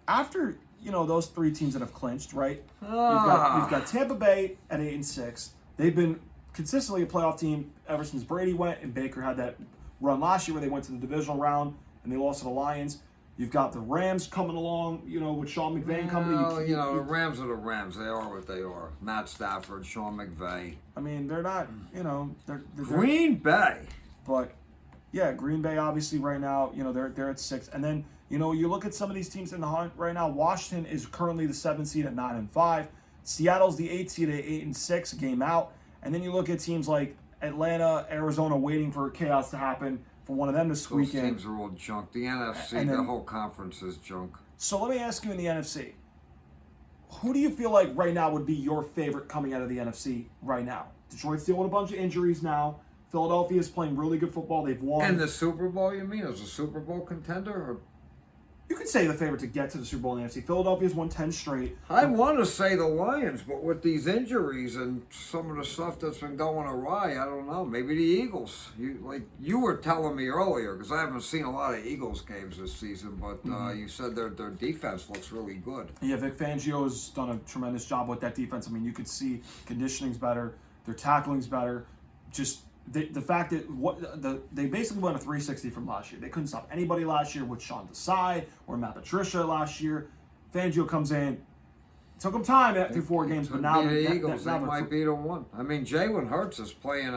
after those 3 teams that have clinched, right? You've got Tampa Bay at 8-6. They've been consistently a playoff team ever since Brady went and Baker had that run last year where they went to the divisional round and they lost to the Lions. You've got the Rams coming along, with Sean McVay and company. The Rams are the Rams. They are what they are. Matt Stafford, Sean McVay. I mean, they're not, they're Green Bay. But yeah, Green Bay obviously right now, they're at 6. And then, you look at some of these teams in the hunt right now. Washington is currently the 7th seed at 9-5. Seattle's the 8th seed at 8-6, game out. And then you look at teams like Atlanta, Arizona, waiting for chaos to happen for one of them to squeak in. Those teams are all junk. The NFC, the whole conference is junk. So let me ask you in the NFC, who do you feel like right now would be your favorite coming out of the NFC right now? Detroit's dealing with a bunch of injuries now. Philadelphia's playing really good football. They've won. And the Super Bowl, you mean? As a Super Bowl contender? Or? You could say the favorite to get to the Super Bowl in the NFC. Philadelphia's won 10 straight. I want to say the Lions, but with these injuries and some of the stuff that's been going awry, I don't know. Maybe the Eagles. You were telling me earlier, because I haven't seen a lot of Eagles games this season, but you said their defense looks really good. Yeah, Vic Fangio's done a tremendous job with that defense. I mean, you could see conditioning's better, their tackling's better. Just the fact that they basically went a 360 from last year. They couldn't stop anybody last year with Sean Desai or Matt Patricia last year. Fangio comes in. Took them time after 4 games, but now the Eagles they might beat them 1. I mean, Jalen Hurts is playing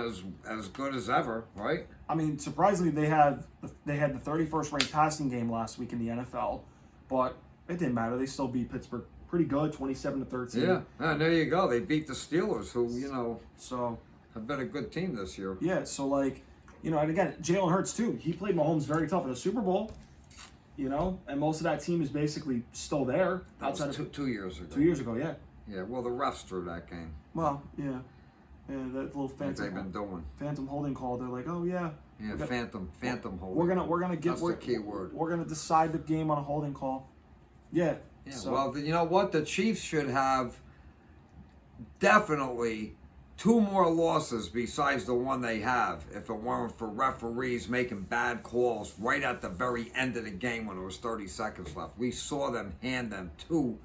as good as ever, right? I mean, surprisingly, they had the 31st ranked passing game last week in the NFL, but it didn't matter. They still beat Pittsburgh pretty good, 27-13. Yeah, and there you go. They beat the Steelers, who so have been a good team this year. Yeah, so and again, Jalen Hurts too. He played Mahomes very tough in the Super Bowl. And most of that team is basically still there. That was 2 years ago. 2 years ago, yeah. Yeah, well, the refs threw that game. Well, yeah. Yeah, that little phantom holding call. They're like, oh yeah. Yeah, phantom holding. We're gonna get. That's the key word. We're gonna decide the game on a holding call. Yeah. Yeah. So. Well, you know what? The Chiefs should have definitely 2 more losses besides the one they have if it weren't for referees making bad calls right at the very end of the game when there was 30 seconds left. We saw them hand them two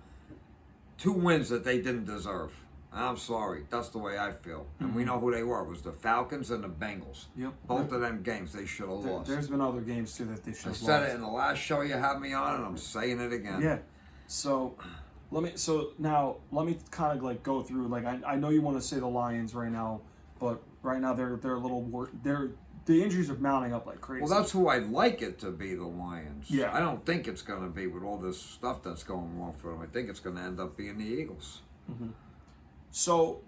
wins that they didn't deserve. I'm sorry. That's the way I feel. And we know who they were. It was the Falcons and the Bengals. Yep. Both of them games they should have lost. There's been other games too that they should have lost. I said it in the last show you had me on, and I'm saying it again. Yeah. So let me kind of go through. I know you want to say the Lions right now, but right now they're a little the injuries are mounting up like crazy. Well, that's who I'd like it to be, the Lions. Yeah. I don't think it's going to be with all this stuff that's going wrong for them. I think it's going to end up being the Eagles. Mm-hmm. So,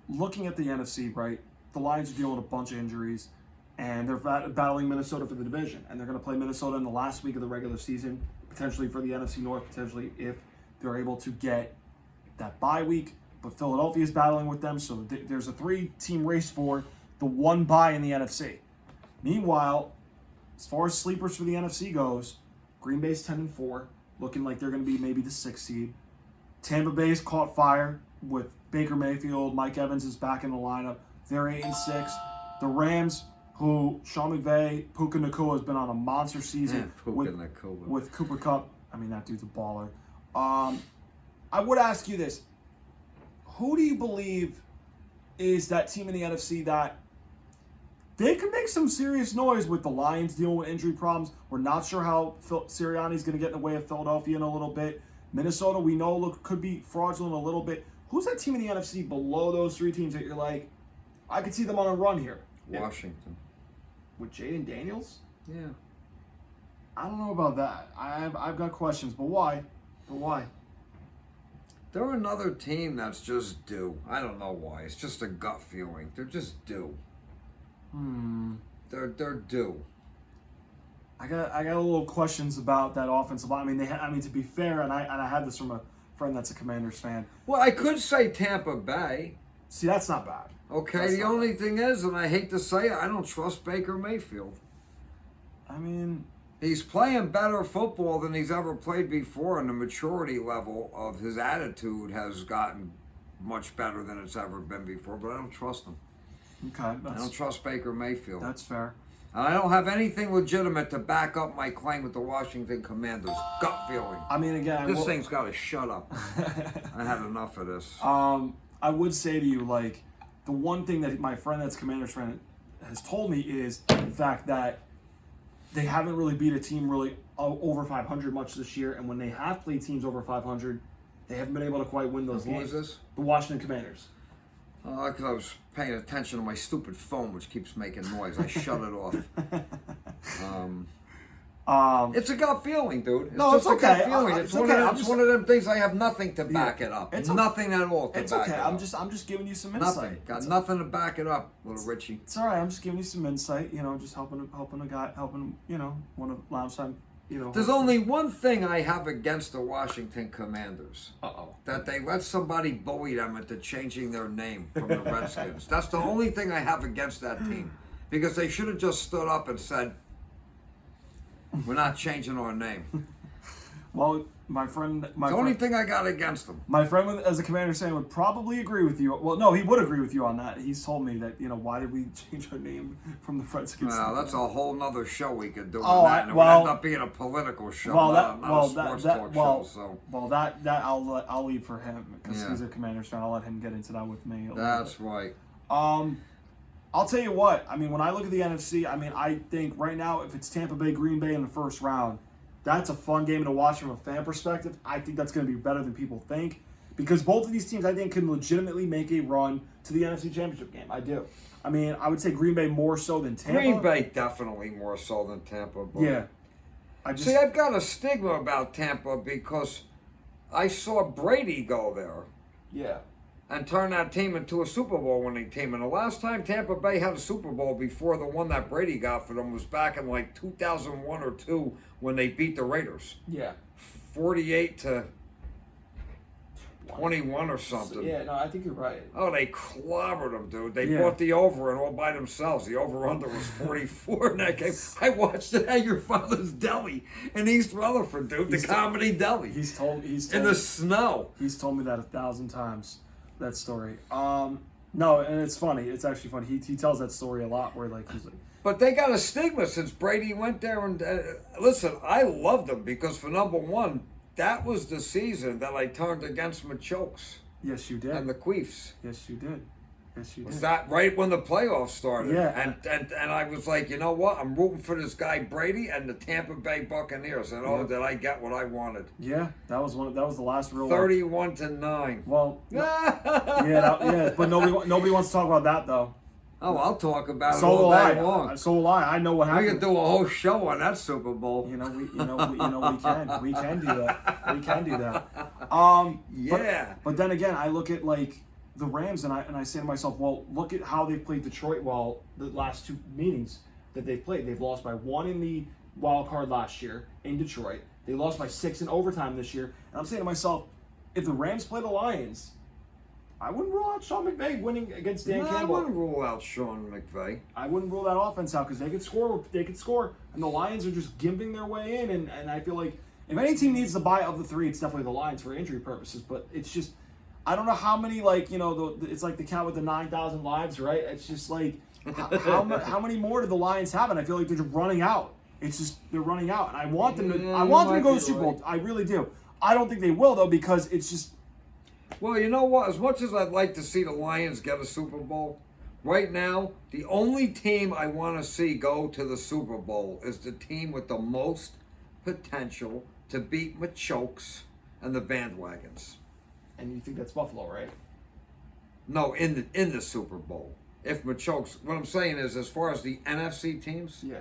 looking at the NFC, right, the Lions are dealing with a bunch of injuries, and they're battling Minnesota for the division, and they're going to play Minnesota in the last week of the regular season, potentially for the NFC North, potentially if they're able to get that bye week. But Philadelphia is battling with them, so there's a 3-team race for the 1 bye in the NFC. Meanwhile, as far as sleepers for the NFC goes, Green Bay's 10-4, looking like they're going to be maybe the 6th seed. Tampa Bay's caught fire with Baker Mayfield. Mike Evans is back in the lineup. They're 8-6. The Rams who Sean McVay, Puka Nacua has been on a monster season Nacua. with Cooper Kupp. I mean, that dude's a baller. I would ask you this. Who do you believe is that team in the NFC that they can make some serious noise with the Lions dealing with injury problems? We're not sure how Sirianni's going to get in the way of Philadelphia in a little bit. Minnesota, we know, could be fraudulent a little bit. Who's that team in the NFC below those three teams that you're like, I could see them on a run here? Washington. With Jaden Daniels? Yeah. I don't know about that. I've got questions, but why? They're another team that's just due. I don't know why. It's just a gut feeling. They're just due. They're due. I got a little questions about that offensive line. I mean, to be fair, and I had this from a friend that's a Commanders fan. Well, I could say Tampa Bay. See, that's not bad. Okay, That's the not only thing is, and I hate to say it, I don't trust Baker Mayfield. I mean, He's playing better football than he's ever played before, and the maturity level of his attitude has gotten much better than it's ever been before, but I don't trust him. okay, I don't trust Baker Mayfield. that's fair. And I don't have anything legitimate to back up my claim with the Washington Commanders. Gut feeling. I mean, again, This thing's got to shut up. I had enough of this. I would say to you, like, the one thing that my friend that's Commanders friend has told me is the fact that they haven't really beat a team really over 500 much this year, and when they have played teams over 500, they haven't been able to quite win those Who games. is this? The Washington Commanders. Because I was paying attention to my stupid phone, which keeps making noise. I shut it off. It's a gut feeling, dude. It's No, just it's a gut okay. feeling. It's It's one okay. of I'm them, one of them things I have nothing to back Yeah. it up. It's Nothing at all to It's back okay. it up. I'm just giving you some insight. Nothing. Got nothing to back it up, little Richie. It's all right. I'm just giving you some insight. You know, just helping a guy, one of lounge time. There's only one thing I have against the Washington Commanders. Uh-oh. That they let somebody bully them into changing their name from the Redskins. That's the only thing I have against that team. Because they should have just stood up and said, we're not changing our name. Well, my friend, The only thing I got against them. my friend, as a Commander fan, would probably agree with you. Well, no, he would agree with you on that. He's told me that why did we change our name from the Redskins? Well, that's a whole nother show we could do. Oh, on that, and it would end up being a political show, not a sports talk show. So that I'll leave for him because Yeah. he's a Commanders fan. I'll let him get into that with me. that's right. I'll tell you what. I mean, when I look at the NFC, I mean, I think right now, if it's Tampa Bay, Green Bay in the first round, that's a fun game to watch from a fan perspective. I think that's going to be better than people think because both of these teams, I think, can legitimately make a run to the NFC Championship game. I do. I mean, I would say Green Bay more so than Tampa. Green Bay definitely more so than Tampa. But Yeah. See, I've got a stigma about Tampa because I saw Brady go there Yeah. and turn that team into a Super Bowl winning team. And the last time Tampa Bay had a Super Bowl before the one that Brady got for them was back in like 2001 or 2 when they beat the Raiders. Yeah. 48-21 or something. Yeah, no, I think you're right. Oh, they clobbered them, dude. They Yeah. bought the over and all by themselves. The over-under was 44 in that game. I watched it at your father's deli in East Rutherford, dude. The Comedy Deli. He's told in the snow. He's told me that 1,000 times. That story. No, and it's funny. It's actually funny. He tells that story a lot. Where he's like, But they got a stigma since Brady went there. And listen, I loved them because for number one, that was the season that I turned against Machokes yes, you did. and the Queefs. Yes, you did. Yes, you did. Was that right when the playoffs started? Yeah. And I was like, you know what? I'm rooting for this guy Brady and the Tampa Bay Buccaneers. And did I get what I wanted? Yeah, that was the last real 31-9. Well, but nobody wants to talk about that though. Oh, I'll talk about it So all will day long. So will I. I know what We happened. could do a whole show on that Super Bowl. We can. We can do that. We can do that. Yeah. But then again, I look at like the Rams and I say to myself, well, look at how they played Detroit. The last two meetings that they've played, they've lost by 1 in the wild card last year in Detroit. They lost by 6 in overtime this year. And I'm saying to myself, if the Rams play the Lions, I wouldn't rule out Sean McVay winning against Dan Campbell. I wouldn't rule out Sean McVay. I wouldn't rule that offense out because they could score. They could score, and the Lions are just gimping their way in. And I feel like if any team needs to buy of the three, it's definitely the Lions for injury purposes. But it's just, I don't know how many, like, it's like the cat with the 9,000 lives, right? It's just like, how many more do the Lions have? And I feel like they're just running out. It's just, they're running out. And I want them to go to the Super Bowl. I really do. I don't think they will, though, because it's just. Well, you know what? As much as I'd like to see the Lions get a Super Bowl, right now, the only team I want to see go to the Super Bowl is the team with the most potential to beat Machokes and the bandwagons. And you think that's Buffalo, right? No, in the Super Bowl. If Machokes, what I'm saying is, as far as the NFC teams, Yeah.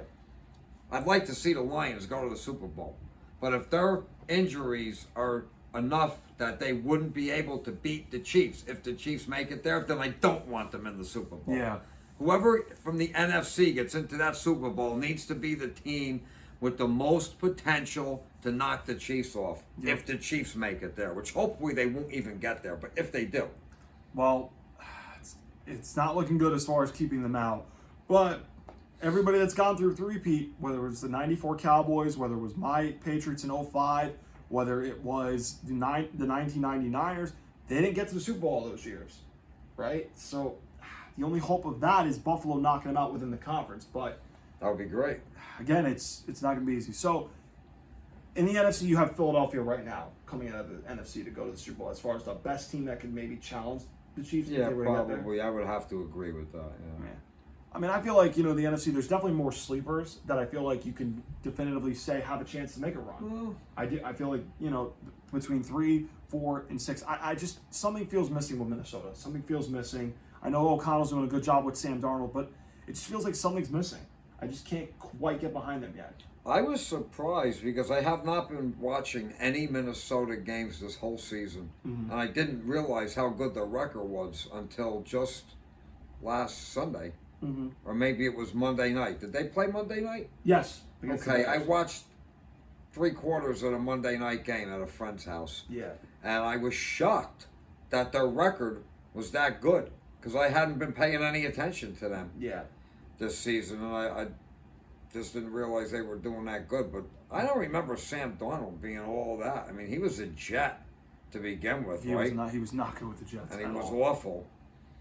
I'd like to see the Lions go to the Super Bowl. But if their injuries are enough that they wouldn't be able to beat the Chiefs, if the Chiefs make it there, then I don't want them in the Super Bowl. Yeah. Whoever from the NFC gets into that Super Bowl needs to be the team with the most potential to knock the Chiefs off. Yeah. If the Chiefs make it there, which hopefully they won't even get there, but if they do. Well, it's not looking good as far as keeping them out. But everybody that's gone through three-peat, whether it was the 94 Cowboys, whether it was my Patriots in 05, whether it was the 1999ers, they didn't get to the Super Bowl all those years, right? So the only hope of that is Buffalo knocking them out within the conference. But That would be great. again, it's not going to be easy. So in the NFC, you have Philadelphia right now coming out of the NFC to go to the Super Bowl as far as the best team that could maybe challenge the Chiefs. if Yeah, they were to get there. probably. I would have to agree with that. Yeah. Yeah. I mean, I feel like, the NFC, there's definitely more sleepers that I feel like you can definitively say have a chance to make a run. I feel like, between 3, 4, and 6, I just, something feels missing with Minnesota. Something feels missing. I know O'Connell's doing a good job with Sam Darnold, but it just feels like something's missing. I just can't quite get behind them yet. I was surprised because I have not been watching any Minnesota games this whole season. Mm-hmm. And I didn't realize how good their record was until just last Sunday. Mm-hmm. Or maybe it was Monday night. Did they play Monday night? Yes. Okay, I watched 3/4 of a Monday night game at a friend's house. Yeah. And I was shocked that their record was that good because I hadn't been paying any attention to them Yeah. this season. And I just didn't realize they were doing that good. But I don't remember Sam Darnold being all that. I mean, he was a Jet to begin with, He right? was not good with the Jets. And he at was all. awful.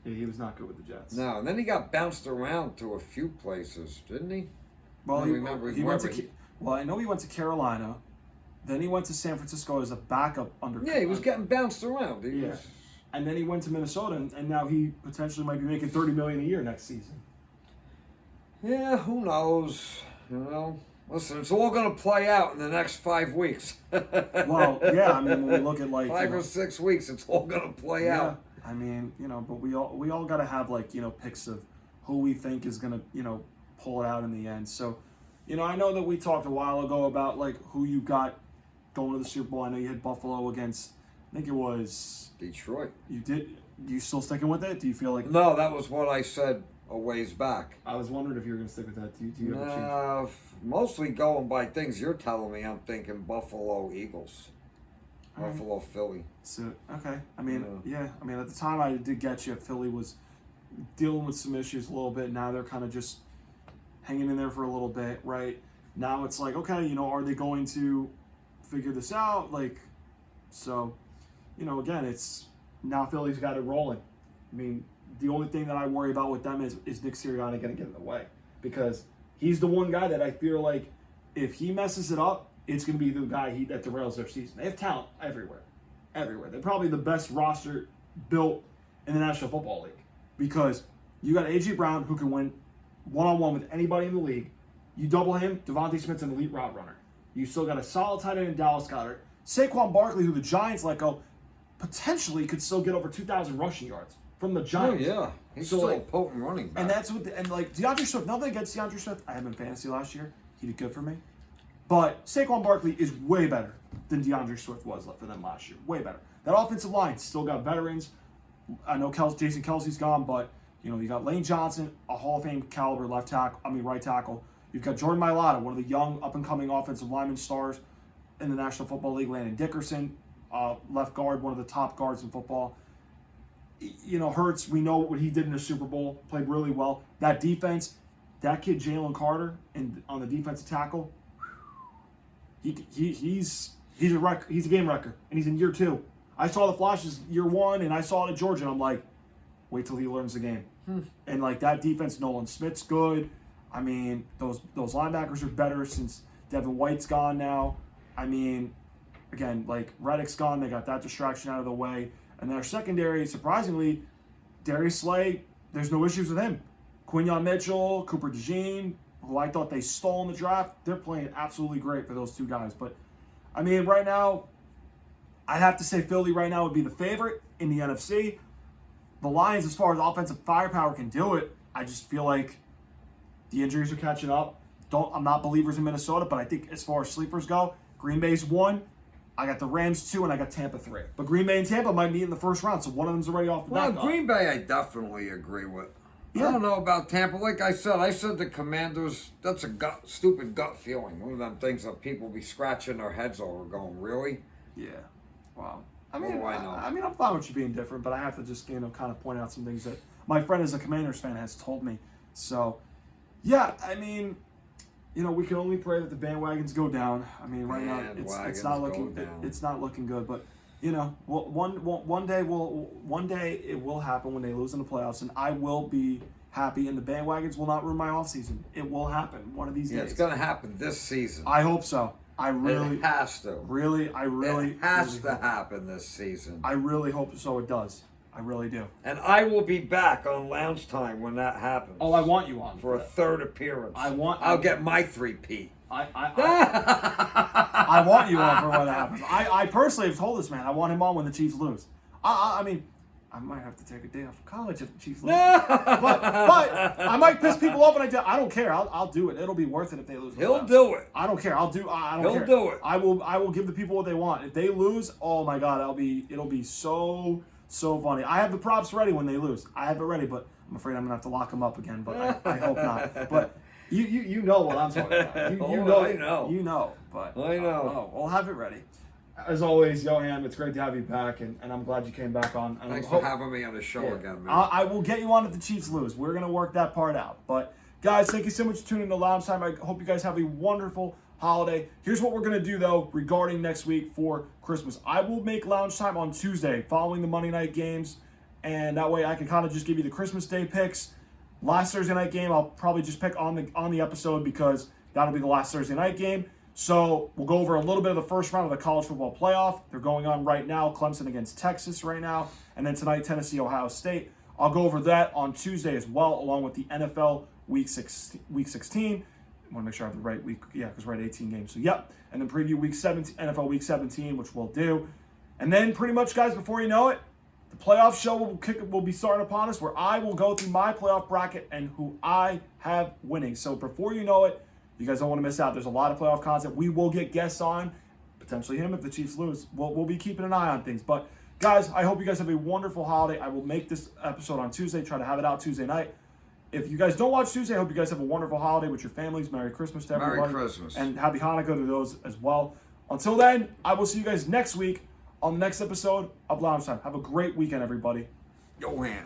Yeah, he was not good with the Jets. No, and then he got bounced around to a few places, didn't he? Well, I remember he went to. wherever Well, I know he went to Carolina. Then he went to San Francisco as a backup under. Yeah, he was getting bounced around. He Yeah. was, And then he went to Minnesota, and now he potentially might be making $30 million a year next season. yeah, who knows? Listen, it's all going to play out in the next 5 weeks. Well, yeah, I mean, when we look at like 5 or 6 weeks, it's all going to play out. I mean, but we all got to have like picks of who we think is gonna pull it out in the end. So, I know that we talked a while ago about like who you got going to the Super Bowl. I know you had Buffalo against, I think it was Detroit. you did. You still sticking with it? Do you feel like? No, that was what I said a ways back. I was wondering if you were gonna stick with that. Do you have a change? Mostly going by things you're telling me, I'm thinking Buffalo Eagles. All right. Buffalo Philly. So okay, I mean, yeah, I mean, at the time I did get you. Philly was dealing with some issues a little bit. Now they're kind of just hanging in there for a little bit, right? Now it's like, okay, are they going to figure this out? Like, so, again, it's now Philly's got it rolling. I mean, the only thing that I worry about with them is Nick Sirianni going to get in the way, because he's the one guy that I feel like if he messes it up, it's going to be the guy that derails their season. They have talent everywhere. They're probably the best roster built in the National Football League, because you got A.J. Brown, who can win one-on-one with anybody in the league. You double him, Devontae Smith's an elite route runner. You still got a solid tight end in Dallas Goedert. Saquon Barkley, who the Giants let go, potentially could still get over 2,000 rushing yards from the Oh, Giants. yeah. He's So, still like, a potent running back. And that's what, DeAndre Swift, nothing against DeAndre Swift. I had him in fantasy last year. He did good for me. But Saquon Barkley is way better than DeAndre Swift was for them last year. Way better. That offensive line still got veterans. I know Jason Kelsey's gone, but you got Lane Johnson, a Hall of Fame caliber right tackle. You've got Jordan Mailata, one of the young up-and-coming offensive lineman stars in the National Football League. Landon Dickerson, left guard, one of the top guards in football. Hurts, we know what he did in the Super Bowl, played really well. That defense, that kid Jalen Carter, on the defensive tackle, he's a game wrecker, and he's in year 2. I saw the flashes year one, and I saw it at Georgia, and I'm like, wait till he learns the game. And like that defense, Nolan Smith's good. I mean, those linebackers are better since Devin White's gone now. I mean, again, like Reddick's gone, they got that distraction out of the way. And their secondary, surprisingly, Darius Slay, there's no issues with him. Quinyon Mitchell, Cooper DeJean, who I thought they stole in the draft, they're playing absolutely great for those two guys. But, I mean, right now, I'd have to say Philly right now would be the favorite in the NFC. The Lions, as far as offensive firepower can do it, I just feel like the injuries are catching up. I'm not believers in Minnesota, but I think as far as sleepers go, Green Bay's 1. I got the Rams 2, and I got Tampa 3. But Green Bay and Tampa might meet in the first round, so one of them's already off the bat. Well, Green Bay I definitely agree with. Yeah. I don't know about Tampa. Like I said the Commanders, that's a stupid gut feeling. One of them things that people be scratching their heads over going, really? Yeah. Wow. I mean, What do I know? I mean, I'm fine with you being different, but I have to just, kind of point out some things that my friend as a Commanders fan has told me. So, yeah, I mean, we can only pray that the bandwagons go down. I mean, right now it's not looking good. But one day it will happen when they lose in the playoffs, and I will be happy. And the bandwagons will not ruin my offseason. It will happen one of these days. It's going to happen this season. I hope so. It has to. It has to happen this season. I really hope so. It does. I really do. And I will be back on Lounge Time when that happens. Oh, I want you on for a third appearance. I'll get my 3P. I want you on for when that happens. I personally have told this man I want him on when the Chiefs lose. I mean, I might have to take a day off of college if the Chiefs lose. but I might piss people off, and I don't care. I'll do it. It'll be worth it if they lose. He'll do it. I don't care. I don't He'll care. do it. I will give the people what they want. If they lose, oh my God, it'll be so funny. I have the props ready when they lose. I have it ready, but I'm afraid I'm gonna have to lock them up again. But I hope not. But you know what I'm talking about. I know. You know. But I know. We'll have it ready. As always, Yoham, it's great to have you back, and I'm glad you came back on. Thanks for having me on the show again, man. I will get you on if the Chiefs lose. We're going to work that part out. But, guys, thank you so much for tuning in to Lounge Time. I hope you guys have a wonderful holiday. Here's what we're going to do, though, regarding next week for Christmas. I will make Lounge Time on Tuesday following the Monday night games, and that way I can kind of just give you the Christmas Day picks. Last Thursday night game, I'll probably just pick on the episode because that'll be the last Thursday night game. So we'll go over a little bit of the first round of the college football playoff. They're going on right now. Clemson against Texas right now. And then tonight, Tennessee, Ohio State. I'll go over that on Tuesday as well, along with the NFL Week 16. I want to make sure I have the right week. Yeah, because we're at 18 games. So, yep. And then preview Week 17, NFL Week 17, which we'll do. And then pretty much, guys, before you know it, the playoff show will be starting upon us, where I will go through my playoff bracket and who I have winning. So before you know it, you guys don't want to miss out. There's a lot of playoff content. We will get guests on, potentially him if the Chiefs lose. We'll be keeping an eye on things. But, guys, I hope you guys have a wonderful holiday. I will make this episode on Tuesday, try to have it out Tuesday night. If you guys don't watch Tuesday, I hope you guys have a wonderful holiday with your families. Merry Christmas to everybody. Merry Christmas. And Happy Hanukkah to those as well. Until then, I will see you guys next week on the next episode of Lounge Time. Have a great weekend, everybody. Yoham.